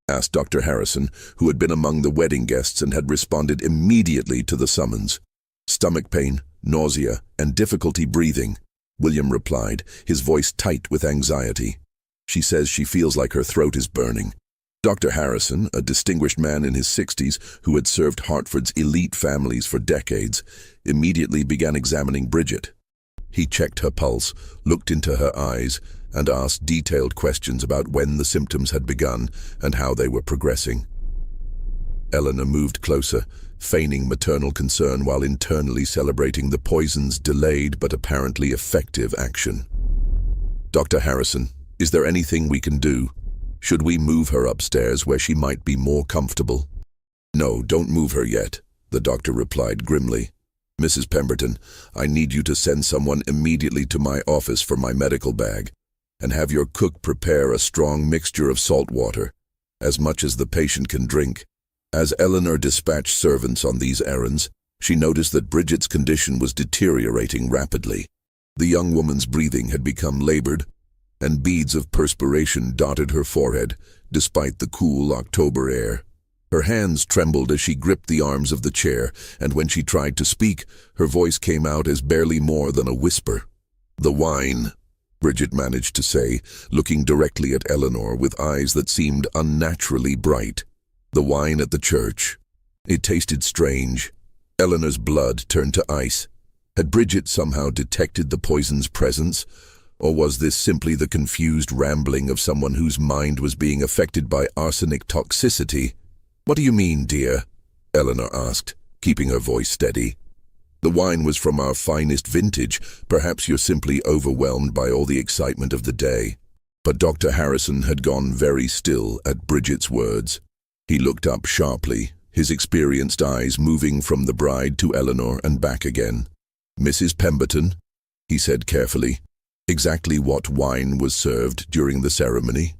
asked Dr. Harrison, who had been among the wedding guests and had responded immediately to the summons. "Stomach pain, nausea, and difficulty breathing," William replied, his voice tight with anxiety. "She says she feels like her throat is burning." Dr. Harrison, a distinguished man in his 60s who had served Hartford's elite families for decades, immediately began examining Bridget. He checked her pulse, looked into her eyes, and asked detailed questions about when the symptoms had begun and how they were progressing. Eleanor moved closer, feigning maternal concern while internally celebrating the poison's delayed but apparently effective action. "Dr. Harrison, is there anything we can do? Should we move her upstairs where she might be more comfortable?" "No, don't move her yet," the doctor replied grimly. "Mrs. Pemberton, I need you to send someone immediately to my office for my medical bag, and have your cook prepare a strong mixture of salt water, as much as the patient can drink." As Eleanor dispatched servants on these errands, she noticed that Bridget's condition was deteriorating rapidly. The young woman's breathing had become labored, and beads of perspiration dotted her forehead, despite the cool October air. Her hands trembled as she gripped the arms of the chair, and when she tried to speak, her voice came out as barely more than a whisper. "The wine," Bridget managed to say, looking directly at Eleanor with eyes that seemed unnaturally bright. "The wine at the church. It tasted strange." Eleanor's blood turned to ice. Had Bridget somehow detected the poison's presence? Or was this simply the confused rambling of someone whose mind was being affected by arsenic toxicity? "What do you mean, dear?" Eleanor asked, keeping her voice steady. "The wine was from our finest vintage. Perhaps you're simply overwhelmed by all the excitement of the day." But Dr. Harrison had gone very still at Bridget's words. He looked up sharply, his experienced eyes moving from the bride to Eleanor and back again. "Mrs. Pemberton," he said carefully, "exactly what wine was served during the ceremony?"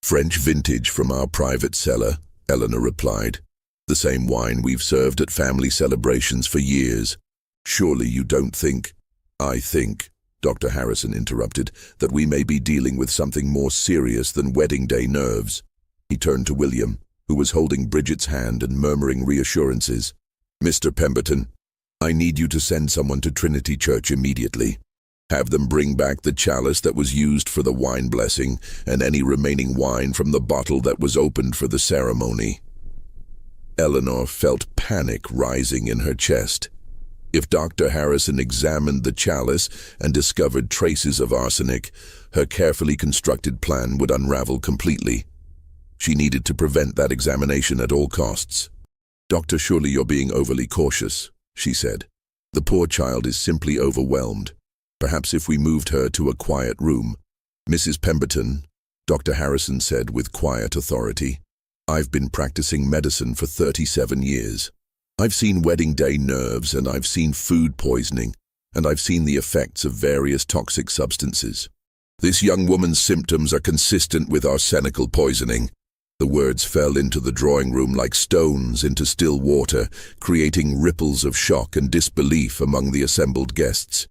"French vintage from our private cellar," Eleanor replied. "The same wine we've served at family celebrations for years. Surely you don't think—" "I think," Dr. Harrison interrupted, "that we may be dealing with something more serious than wedding day nerves." He turned to William, who was holding Bridget's hand and murmuring reassurances. "Mr. Pemberton, I need you to send someone to Trinity Church immediately. Have them bring back the chalice that was used for the wine blessing and any remaining wine from the bottle that was opened for the ceremony." Eleanor felt panic rising in her chest. If Dr. Harrison examined the chalice and discovered traces of arsenic, her carefully constructed plan would unravel completely. She needed to prevent that examination at all costs. "Doctor, surely you're being overly cautious," she said. "The poor child is simply overwhelmed. Perhaps if we moved her to a quiet room." "Mrs. Pemberton," Dr. Harrison said with quiet authority, "I've been practicing medicine for 37 years. I've seen wedding day nerves, and I've seen food poisoning, and I've seen the effects of various toxic substances. This young woman's symptoms are consistent with arsenical poisoning." The words fell into the drawing room like stones into still water, creating ripples of shock and disbelief among the assembled guests.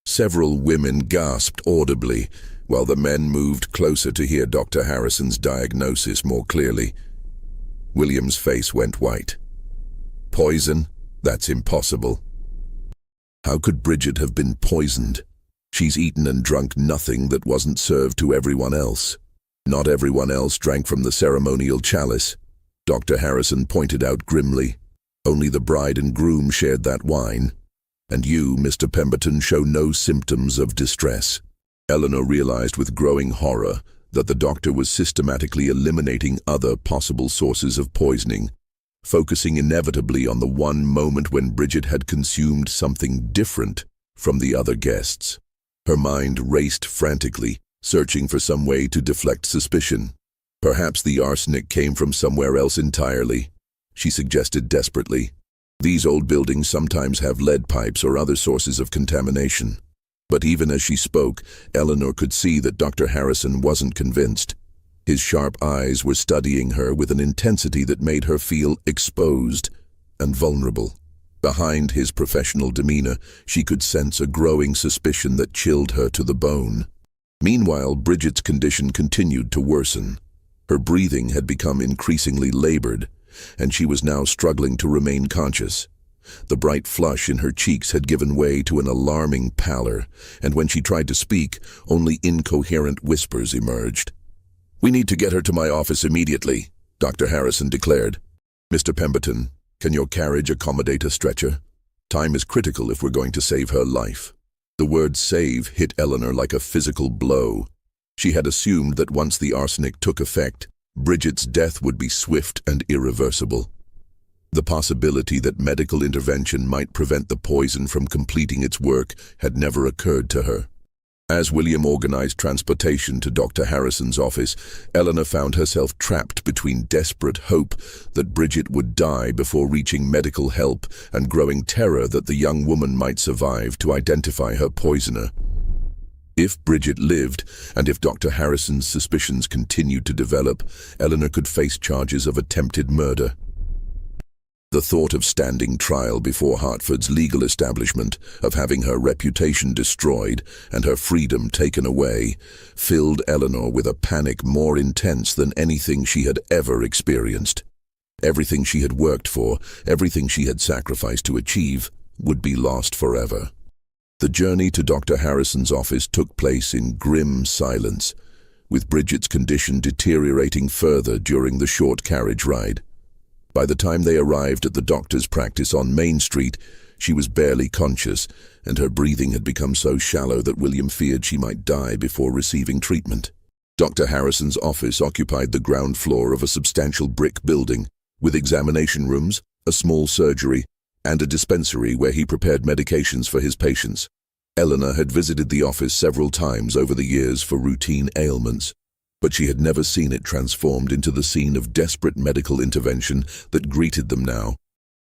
Several women gasped audibly, while the men moved closer to hear Dr. Harrison's diagnosis more clearly. William's face went white. "Poison? That's impossible. How could Bridget have been poisoned? She's eaten and drunk nothing that wasn't served to everyone else. Not everyone else drank from the ceremonial chalice," Dr. Harrison pointed out grimly. Only the bride and groom shared that wine. And you, Mr. Pemberton, show no symptoms of distress. Eleanor realized with growing horror that the doctor was systematically eliminating other possible sources of poisoning, focusing inevitably on the one moment when Bridget had consumed something different from the other guests. Her mind raced frantically, searching for some way to deflect suspicion. Perhaps the arsenic came from somewhere else entirely, she suggested desperately. These old buildings sometimes have lead pipes or other sources of contamination. But even as she spoke, Eleanor could see that Dr. Harrison wasn't convinced. His sharp eyes were studying her with an intensity that made her feel exposed and vulnerable. Behind his professional demeanor, she could sense a growing suspicion that chilled her to the bone. Meanwhile, Bridget's condition continued to worsen. Her breathing had become increasingly labored, and she was now struggling to remain conscious. The bright flush in her cheeks had given way to an alarming pallor, and when she tried to speak, only incoherent whispers emerged. "We need to get her to my office immediately," Dr. Harrison declared. "Mr. Pemberton, can your carriage accommodate a stretcher? Time is critical if we're going to save her life." The word save hit Eleanor like a physical blow. She had assumed that once the arsenic took effect, Bridget's death would be swift and irreversible. The possibility that medical intervention might prevent the poison from completing its work had never occurred to her. As William organized transportation to Dr. Harrison's office, Eleanor found herself trapped between desperate hope that Bridget would die before reaching medical help and growing terror that the young woman might survive to identify her poisoner. If Bridget lived, and if Dr. Harrison's suspicions continued to develop, Eleanor could face charges of attempted murder. The thought of standing trial before Hartford's legal establishment, of having her reputation destroyed and her freedom taken away, filled Eleanor with a panic more intense than anything she had ever experienced. Everything she had worked for, everything she had sacrificed to achieve, would be lost forever. The journey to Dr. Harrison's office took place in grim silence, with Bridget's condition deteriorating further during the short carriage ride. By the time they arrived at the doctor's practice on Main Street, she was barely conscious, and her breathing had become so shallow that William feared she might die before receiving treatment. Dr. Harrison's office occupied the ground floor of a substantial brick building, with examination rooms, a small surgery, and a dispensary where he prepared medications for his patients. Eleanor had visited the office several times over the years for routine ailments, but she had never seen it transformed into the scene of desperate medical intervention that greeted them now.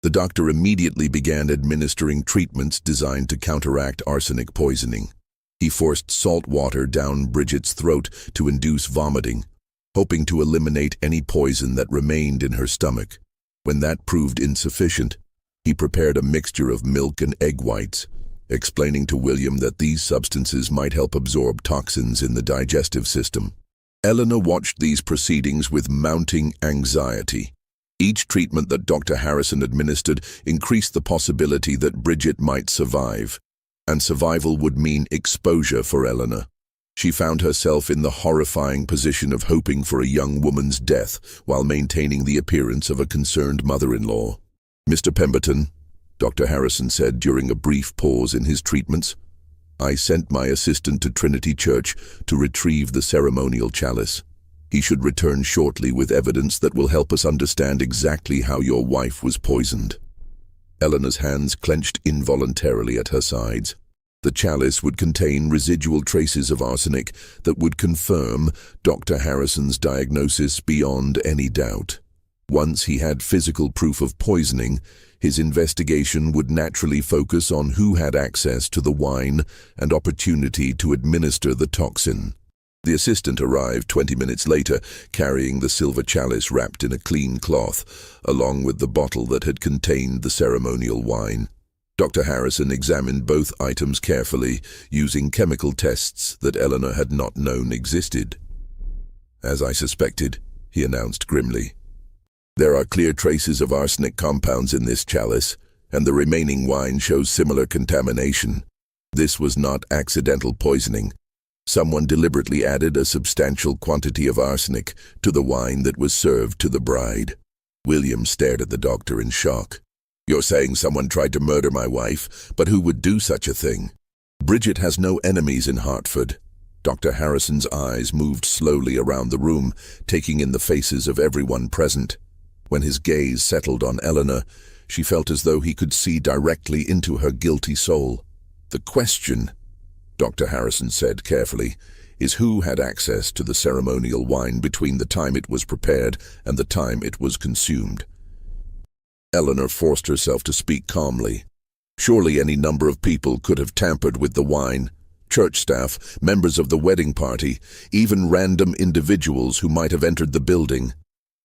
The doctor immediately began administering treatments designed to counteract arsenic poisoning. He forced salt water down Bridget's throat to induce vomiting, hoping to eliminate any poison that remained in her stomach. When that proved insufficient, he prepared a mixture of milk and egg whites, explaining to William that these substances might help absorb toxins in the digestive system. Eleanor watched these proceedings with mounting anxiety. Each treatment that Dr. Harrison administered increased the possibility that Bridget might survive, and survival would mean exposure for Eleanor. She found herself in the horrifying position of hoping for a young woman's death while maintaining the appearance of a concerned mother-in-law. "Mr. Pemberton," Dr. Harrison said during a brief pause in his treatments, "I sent my assistant to Trinity Church to retrieve the ceremonial chalice. He should return shortly with evidence that will help us understand exactly how your wife was poisoned." Eleanor's hands clenched involuntarily at her sides. The chalice would contain residual traces of arsenic that would confirm Dr. Harrison's diagnosis beyond any doubt. Once he had physical proof of poisoning, his investigation would naturally focus on who had access to the wine and opportunity to administer the toxin. The assistant arrived 20 minutes later, carrying the silver chalice wrapped in a clean cloth, along with the bottle that had contained the ceremonial wine. Dr. Harrison examined both items carefully, using chemical tests that Eleanor had not known existed. "As I suspected," he announced grimly. "There are clear traces of arsenic compounds in this chalice, and the remaining wine shows similar contamination. This was not accidental poisoning. Someone deliberately added a substantial quantity of arsenic to the wine that was served to the bride." William stared at the doctor in shock. You're saying someone tried to murder my wife, but who would do such a thing? Bridget has no enemies in Hartford. Dr. Harrison's eyes moved slowly around the room, taking in the faces of everyone present. When his gaze settled on Eleanor, she felt as though he could see directly into her guilty soul. The question, Dr. Harrison said carefully, is who had access to the ceremonial wine between the time it was prepared and the time it was consumed. Eleanor forced herself to speak calmly. Surely any number of people could have tampered with the wine. Church staff, members of the wedding party, even random individuals who might have entered the building.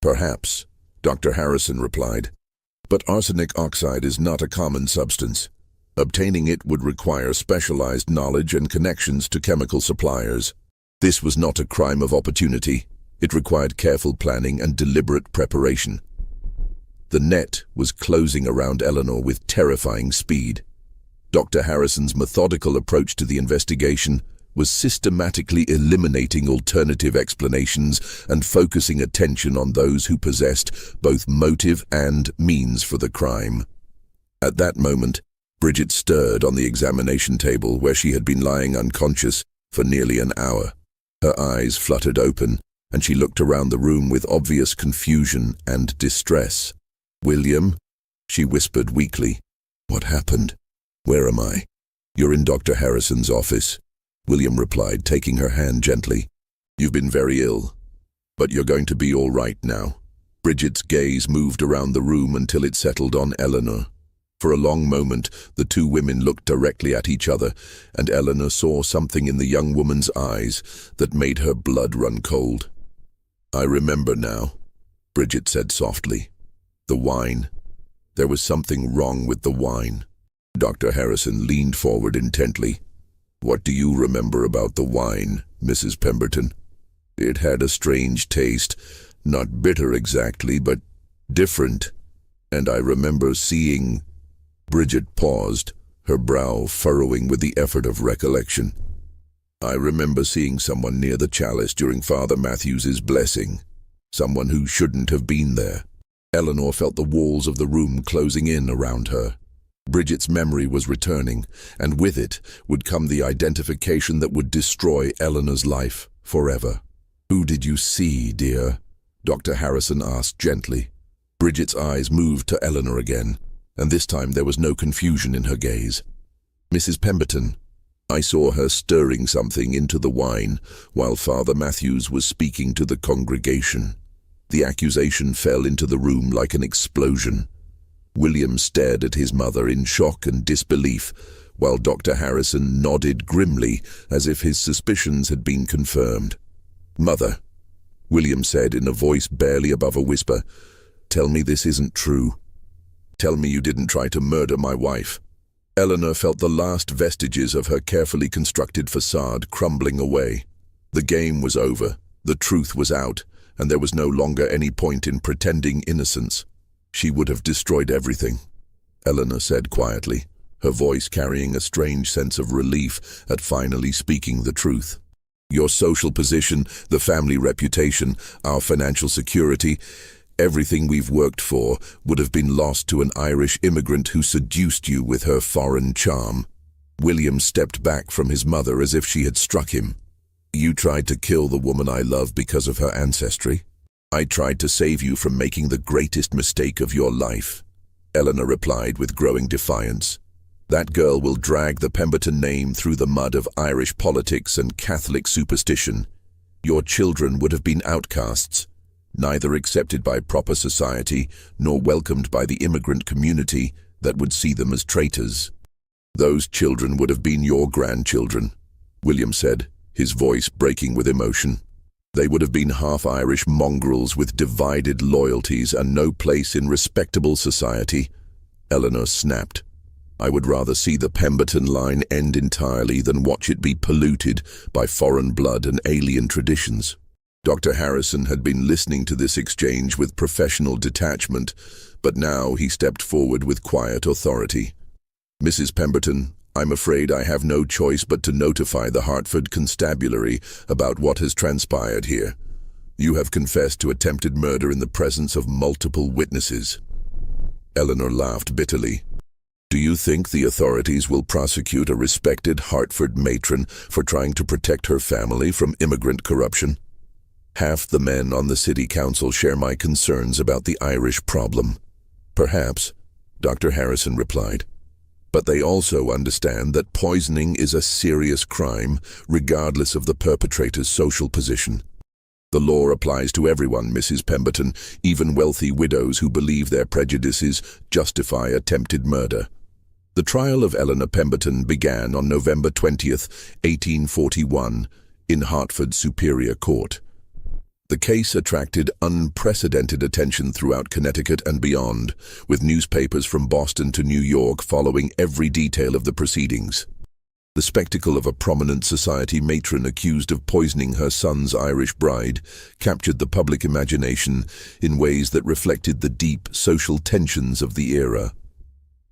Perhaps, Dr. Harrison replied. But arsenic oxide is not a common substance. Obtaining it would require specialized knowledge and connections to chemical suppliers. This was not a crime of opportunity. It required careful planning and deliberate preparation. The net was closing around Eleanor with terrifying speed. Dr. Harrison's methodical approach to the investigation was systematically eliminating alternative explanations and focusing attention on those who possessed both motive and means for the crime. At that moment, Bridget stirred on the examination table where she had been lying unconscious for nearly an hour. Her eyes fluttered open, and she looked around the room with obvious confusion and distress. "William," she whispered weakly. "What happened? Where am I?" "You're in Dr. Harrison's office," William replied, taking her hand gently. "You've been very ill, but you're going to be all right now." Bridget's gaze moved around the room until it settled on Eleanor. For a long moment, the two women looked directly at each other, and Eleanor saw something in the young woman's eyes that made her blood run cold. "I remember now," Bridget said softly. "The wine. There was something wrong with the wine." Dr. Harrison leaned forward intently. "What do you remember about the wine, Mrs. Pemberton?" "It had a strange taste, not bitter exactly, but different. And I remember seeing—" Bridget paused, her brow furrowing with the effort of recollection. "I remember seeing someone near the chalice during Father Matthews's blessing. Someone who shouldn't have been there." Eleanor felt the walls of the room closing in around her. Bridget's memory was returning, and with it would come the identification that would destroy Eleanor's life forever. "Who did you see, dear?" Dr. Harrison asked gently. Bridget's eyes moved to Eleanor again, and this time there was no confusion in her gaze. "Mrs. Pemberton, I saw her stirring something into the wine while Father Matthews was speaking to the congregation." The accusation fell into the room like an explosion. William stared at his mother in shock and disbelief, while Dr. Harrison nodded grimly as if his suspicions had been confirmed. "Mother," William said in a voice barely above a whisper, "tell me this isn't true. Tell me you didn't try to murder my wife." Eleanor felt the last vestiges of her carefully constructed facade crumbling away. The game was over, the truth was out, and there was no longer any point in pretending innocence. She would have destroyed everything, Eleanor said quietly, her voice carrying a strange sense of relief at finally speaking the truth. "Your social position, the family reputation, our financial security, everything we've worked for would have been lost to an Irish immigrant who seduced you with her foreign charm." William stepped back from his mother as if she had struck him. "You tried to kill the woman I love because of her ancestry. I tried to save you from making the greatest mistake of your life," Eleanor replied with growing defiance. "That girl will drag the Pemberton name through the mud of Irish politics and Catholic superstition. Your children would have been outcasts, neither accepted by proper society nor welcomed by the immigrant community that would see them as traitors. Those children would have been your grandchildren," William said, his voice breaking with emotion. "They would have been half-Irish mongrels with divided loyalties and no place in respectable society." Eleanor snapped. "I would rather see the Pemberton line end entirely than watch it be polluted by foreign blood and alien traditions." Dr. Harrison had been listening to this exchange with professional detachment, but now he stepped forward with quiet authority. "Mrs. Pemberton, I'm afraid I have no choice but to notify the Hartford Constabulary about what has transpired here. You have confessed to attempted murder in the presence of multiple witnesses." Eleanor laughed bitterly. Do you think the authorities will prosecute a respected Hartford matron for trying to protect her family from immigrant corruption? Half the men on the city council share my concerns about the Irish problem. Perhaps, Dr. Harrison replied. But they also understand that poisoning is a serious crime, regardless of the perpetrator's social position. The law applies to everyone, Mrs. Pemberton, even wealthy widows who believe their prejudices justify attempted murder. The trial of Eleanor Pemberton began on November 20th, 1841, in Hartford Superior Court. The case attracted unprecedented attention throughout Connecticut and beyond, with newspapers from Boston to New York following every detail of the proceedings. The spectacle of a prominent society matron accused of poisoning her son's Irish bride captured the public imagination in ways that reflected the deep social tensions of the era.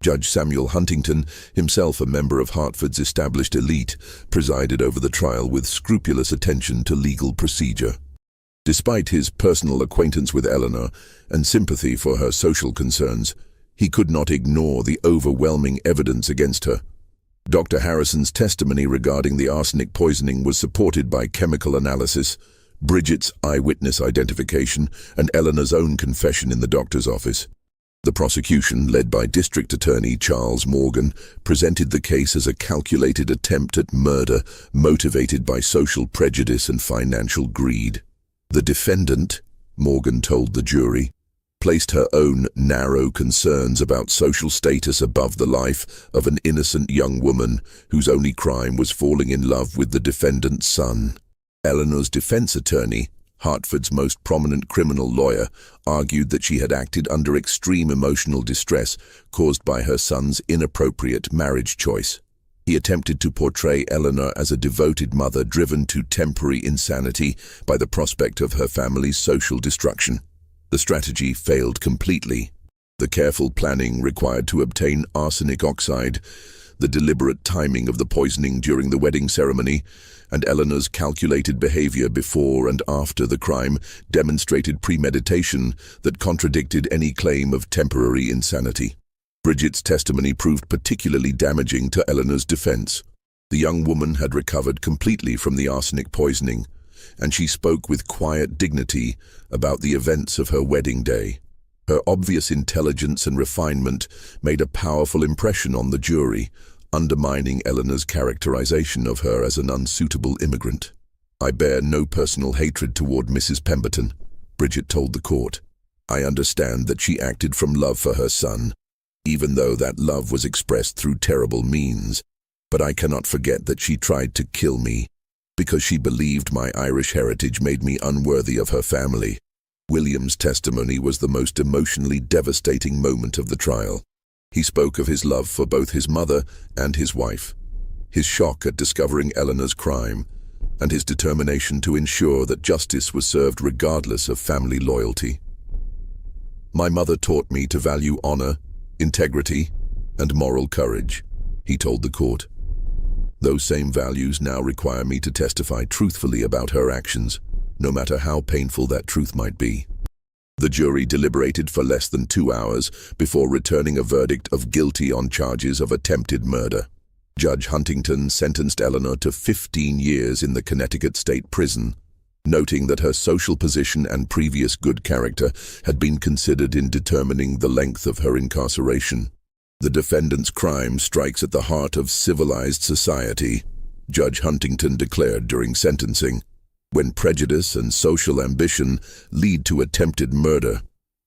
Judge Samuel Huntington, himself a member of Hartford's established elite, presided over the trial with scrupulous attention to legal procedure. Despite his personal acquaintance with Eleanor and sympathy for her social concerns, he could not ignore the overwhelming evidence against her. Dr. Harrison's testimony regarding the arsenic poisoning was supported by chemical analysis, Bridget's eyewitness identification, and Eleanor's own confession in the doctor's office. The prosecution, led by District Attorney Charles Morgan, presented the case as a calculated attempt at murder motivated by social prejudice and financial greed. The defendant, Morgan told the jury, placed her own narrow concerns about social status above the life of an innocent young woman whose only crime was falling in love with the defendant's son. Eleanor's defense attorney, Hartford's most prominent criminal lawyer, argued that she had acted under extreme emotional distress caused by her son's inappropriate marriage choice. He attempted to portray Eleanor as a devoted mother driven to temporary insanity by the prospect of her family's social destruction. The strategy failed completely. The careful planning required to obtain arsenic oxide, the deliberate timing of the poisoning during the wedding ceremony, and Eleanor's calculated behavior before and after the crime demonstrated premeditation that contradicted any claim of temporary insanity. Bridget's testimony proved particularly damaging to Eleanor's defense. The young woman had recovered completely from the arsenic poisoning, and she spoke with quiet dignity about the events of her wedding day. Her obvious intelligence and refinement made a powerful impression on the jury, undermining Eleanor's characterization of her as an unsuitable immigrant. I bear no personal hatred toward Mrs. Pemberton, Bridget told the court. I understand that she acted from love for her son, even though that love was expressed through terrible means. But I cannot forget that she tried to kill me because she believed my Irish heritage made me unworthy of her family. William's testimony was the most emotionally devastating moment of the trial. He spoke of his love for both his mother and his wife, his shock at discovering Eleanor's crime, and his determination to ensure that justice was served regardless of family loyalty. My mother taught me to value honor, integrity, and moral courage, he told the court. Those same values now require me to testify truthfully about her actions, no matter how painful that truth might be. The jury deliberated for less than 2 hours before returning a verdict of guilty on charges of attempted murder. Judge Huntington sentenced Eleanor to 15 years in the Connecticut State Prison, noting that her social position and previous good character had been considered in determining the length of her incarceration. The defendant's crime strikes at the heart of civilized society, Judge Huntington declared during sentencing. When prejudice and social ambition lead to attempted murder,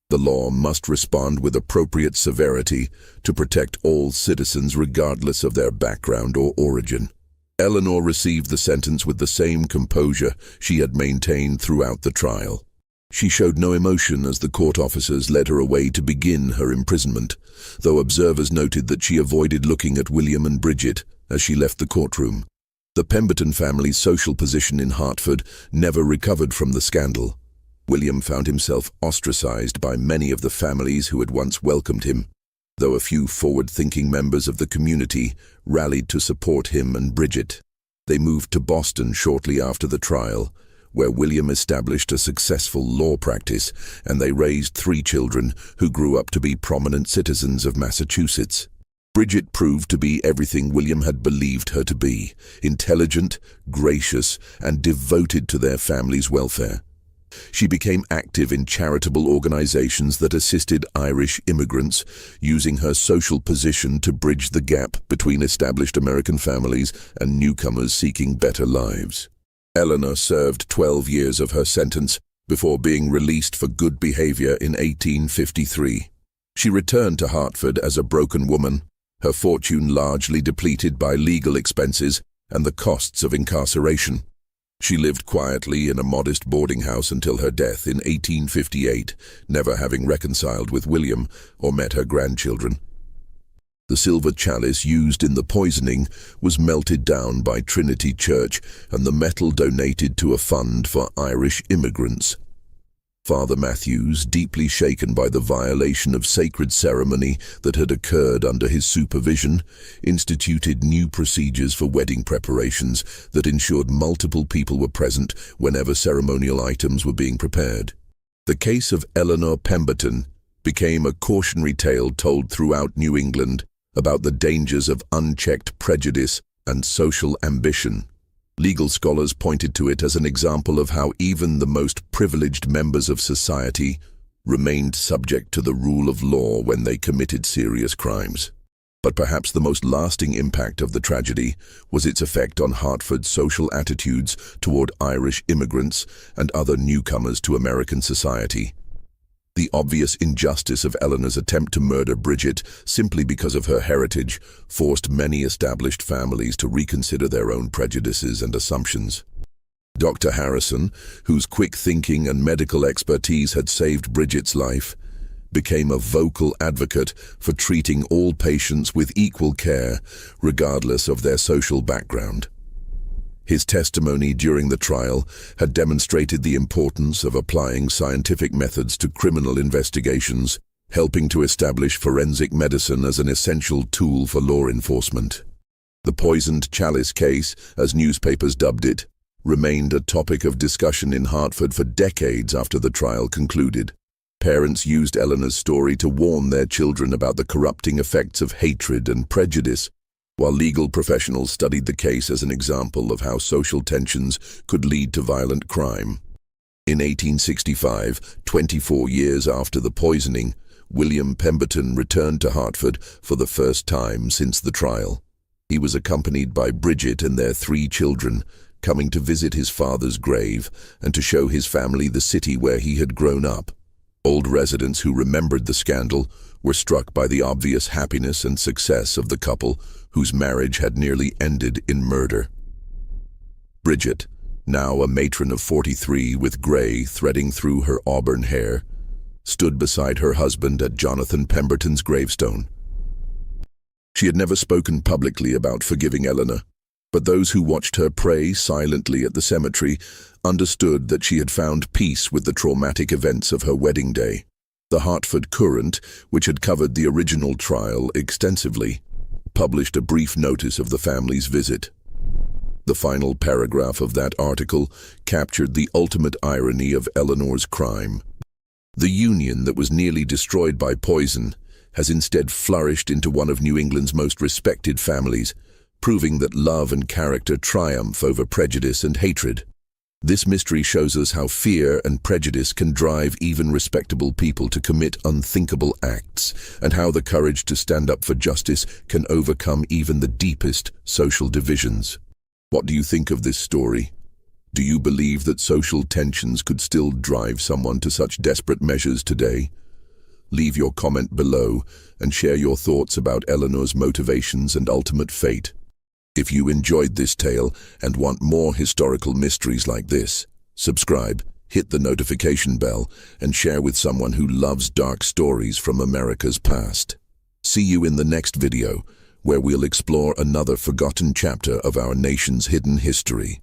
the law must respond with appropriate severity to protect all citizens regardless of their background or origin. Eleanor received the sentence with the same composure she had maintained throughout the trial. She showed no emotion as the court officers led her away to begin her imprisonment, though observers noted that she avoided looking at William and Bridget as she left the courtroom. The Pemberton family's social position in Hartford never recovered from the scandal. William found himself ostracized by many of the families who had once welcomed him, though a few forward-thinking members of the community rallied to support him and Bridget. They moved to Boston shortly after the trial, where William established a successful law practice, and they raised 3 children who grew up to be prominent citizens of Massachusetts. Bridget proved to be everything William had believed her to be: intelligent, gracious, and devoted to their family's welfare. She became active in charitable organizations that assisted Irish immigrants, using her social position to bridge the gap between established American families and newcomers seeking better lives. Eleanor served 12 years of her sentence before being released for good behavior in 1853. She returned to Hartford as a broken woman, her fortune largely depleted by legal expenses and the costs of incarceration. She lived quietly in a modest boarding house until her death in 1858, never having reconciled with William or met her grandchildren. The silver chalice used in the poisoning was melted down by Trinity Church and the metal donated to a fund for Irish immigrants. Father Matthews, deeply shaken by the violation of sacred ceremony that had occurred under his supervision, instituted new procedures for wedding preparations that ensured multiple people were present whenever ceremonial items were being prepared. The case of Eleanor Pemberton became a cautionary tale told throughout New England about the dangers of unchecked prejudice and social ambition. Legal scholars pointed to it as an example of how even the most privileged members of society remained subject to the rule of law when they committed serious crimes. But perhaps the most lasting impact of the tragedy was its effect on Hartford's social attitudes toward Irish immigrants and other newcomers to American society. The obvious injustice of Eleanor's attempt to murder Bridget simply because of her heritage forced many established families to reconsider their own prejudices and assumptions. Dr. Harrison, whose quick thinking and medical expertise had saved Bridget's life, became a vocal advocate for treating all patients with equal care, regardless of their social background. His testimony during the trial had demonstrated the importance of applying scientific methods to criminal investigations, helping to establish forensic medicine as an essential tool for law enforcement. The poisoned chalice case, as newspapers dubbed it, remained a topic of discussion in Hartford for decades after the trial concluded. Parents used Eleanor's story to warn their children about the corrupting effects of hatred and prejudice, while legal professionals studied the case as an example of how social tensions could lead to violent crime. In 1865, 24 years after the poisoning, William Pemberton returned to Hartford for the first time since the trial. He was accompanied by Bridget and their 3 children, coming to visit his father's grave and to show his family the city where he had grown up. Old residents who remembered the scandal were struck by the obvious happiness and success of the couple whose marriage had nearly ended in murder. Bridget, now a matron of 43 with gray threading through her auburn hair, stood beside her husband at Jonathan Pemberton's gravestone. She had never spoken publicly about forgiving Eleanor, but those who watched her pray silently at the cemetery understood that she had found peace with the traumatic events of her wedding day. The Hartford Courant, which had covered the original trial extensively, published a brief notice of the family's visit. The final paragraph of that article captured the ultimate irony of Eleanor's crime. The union that was nearly destroyed by poison has instead flourished into one of New England's most respected families, proving that love and character triumph over prejudice and hatred. This mystery shows us how fear and prejudice can drive even respectable people to commit unthinkable acts, and how the courage to stand up for justice can overcome even the deepest social divisions. What do you think of this story? Do you believe that social tensions could still drive someone to such desperate measures today? Leave your comment below and share your thoughts about Eleanor's motivations and ultimate fate. If you enjoyed this tale and want more historical mysteries like this, subscribe, hit the notification bell, and share with someone who loves dark stories from America's past. See you in the next video, where we'll explore another forgotten chapter of our nation's hidden history.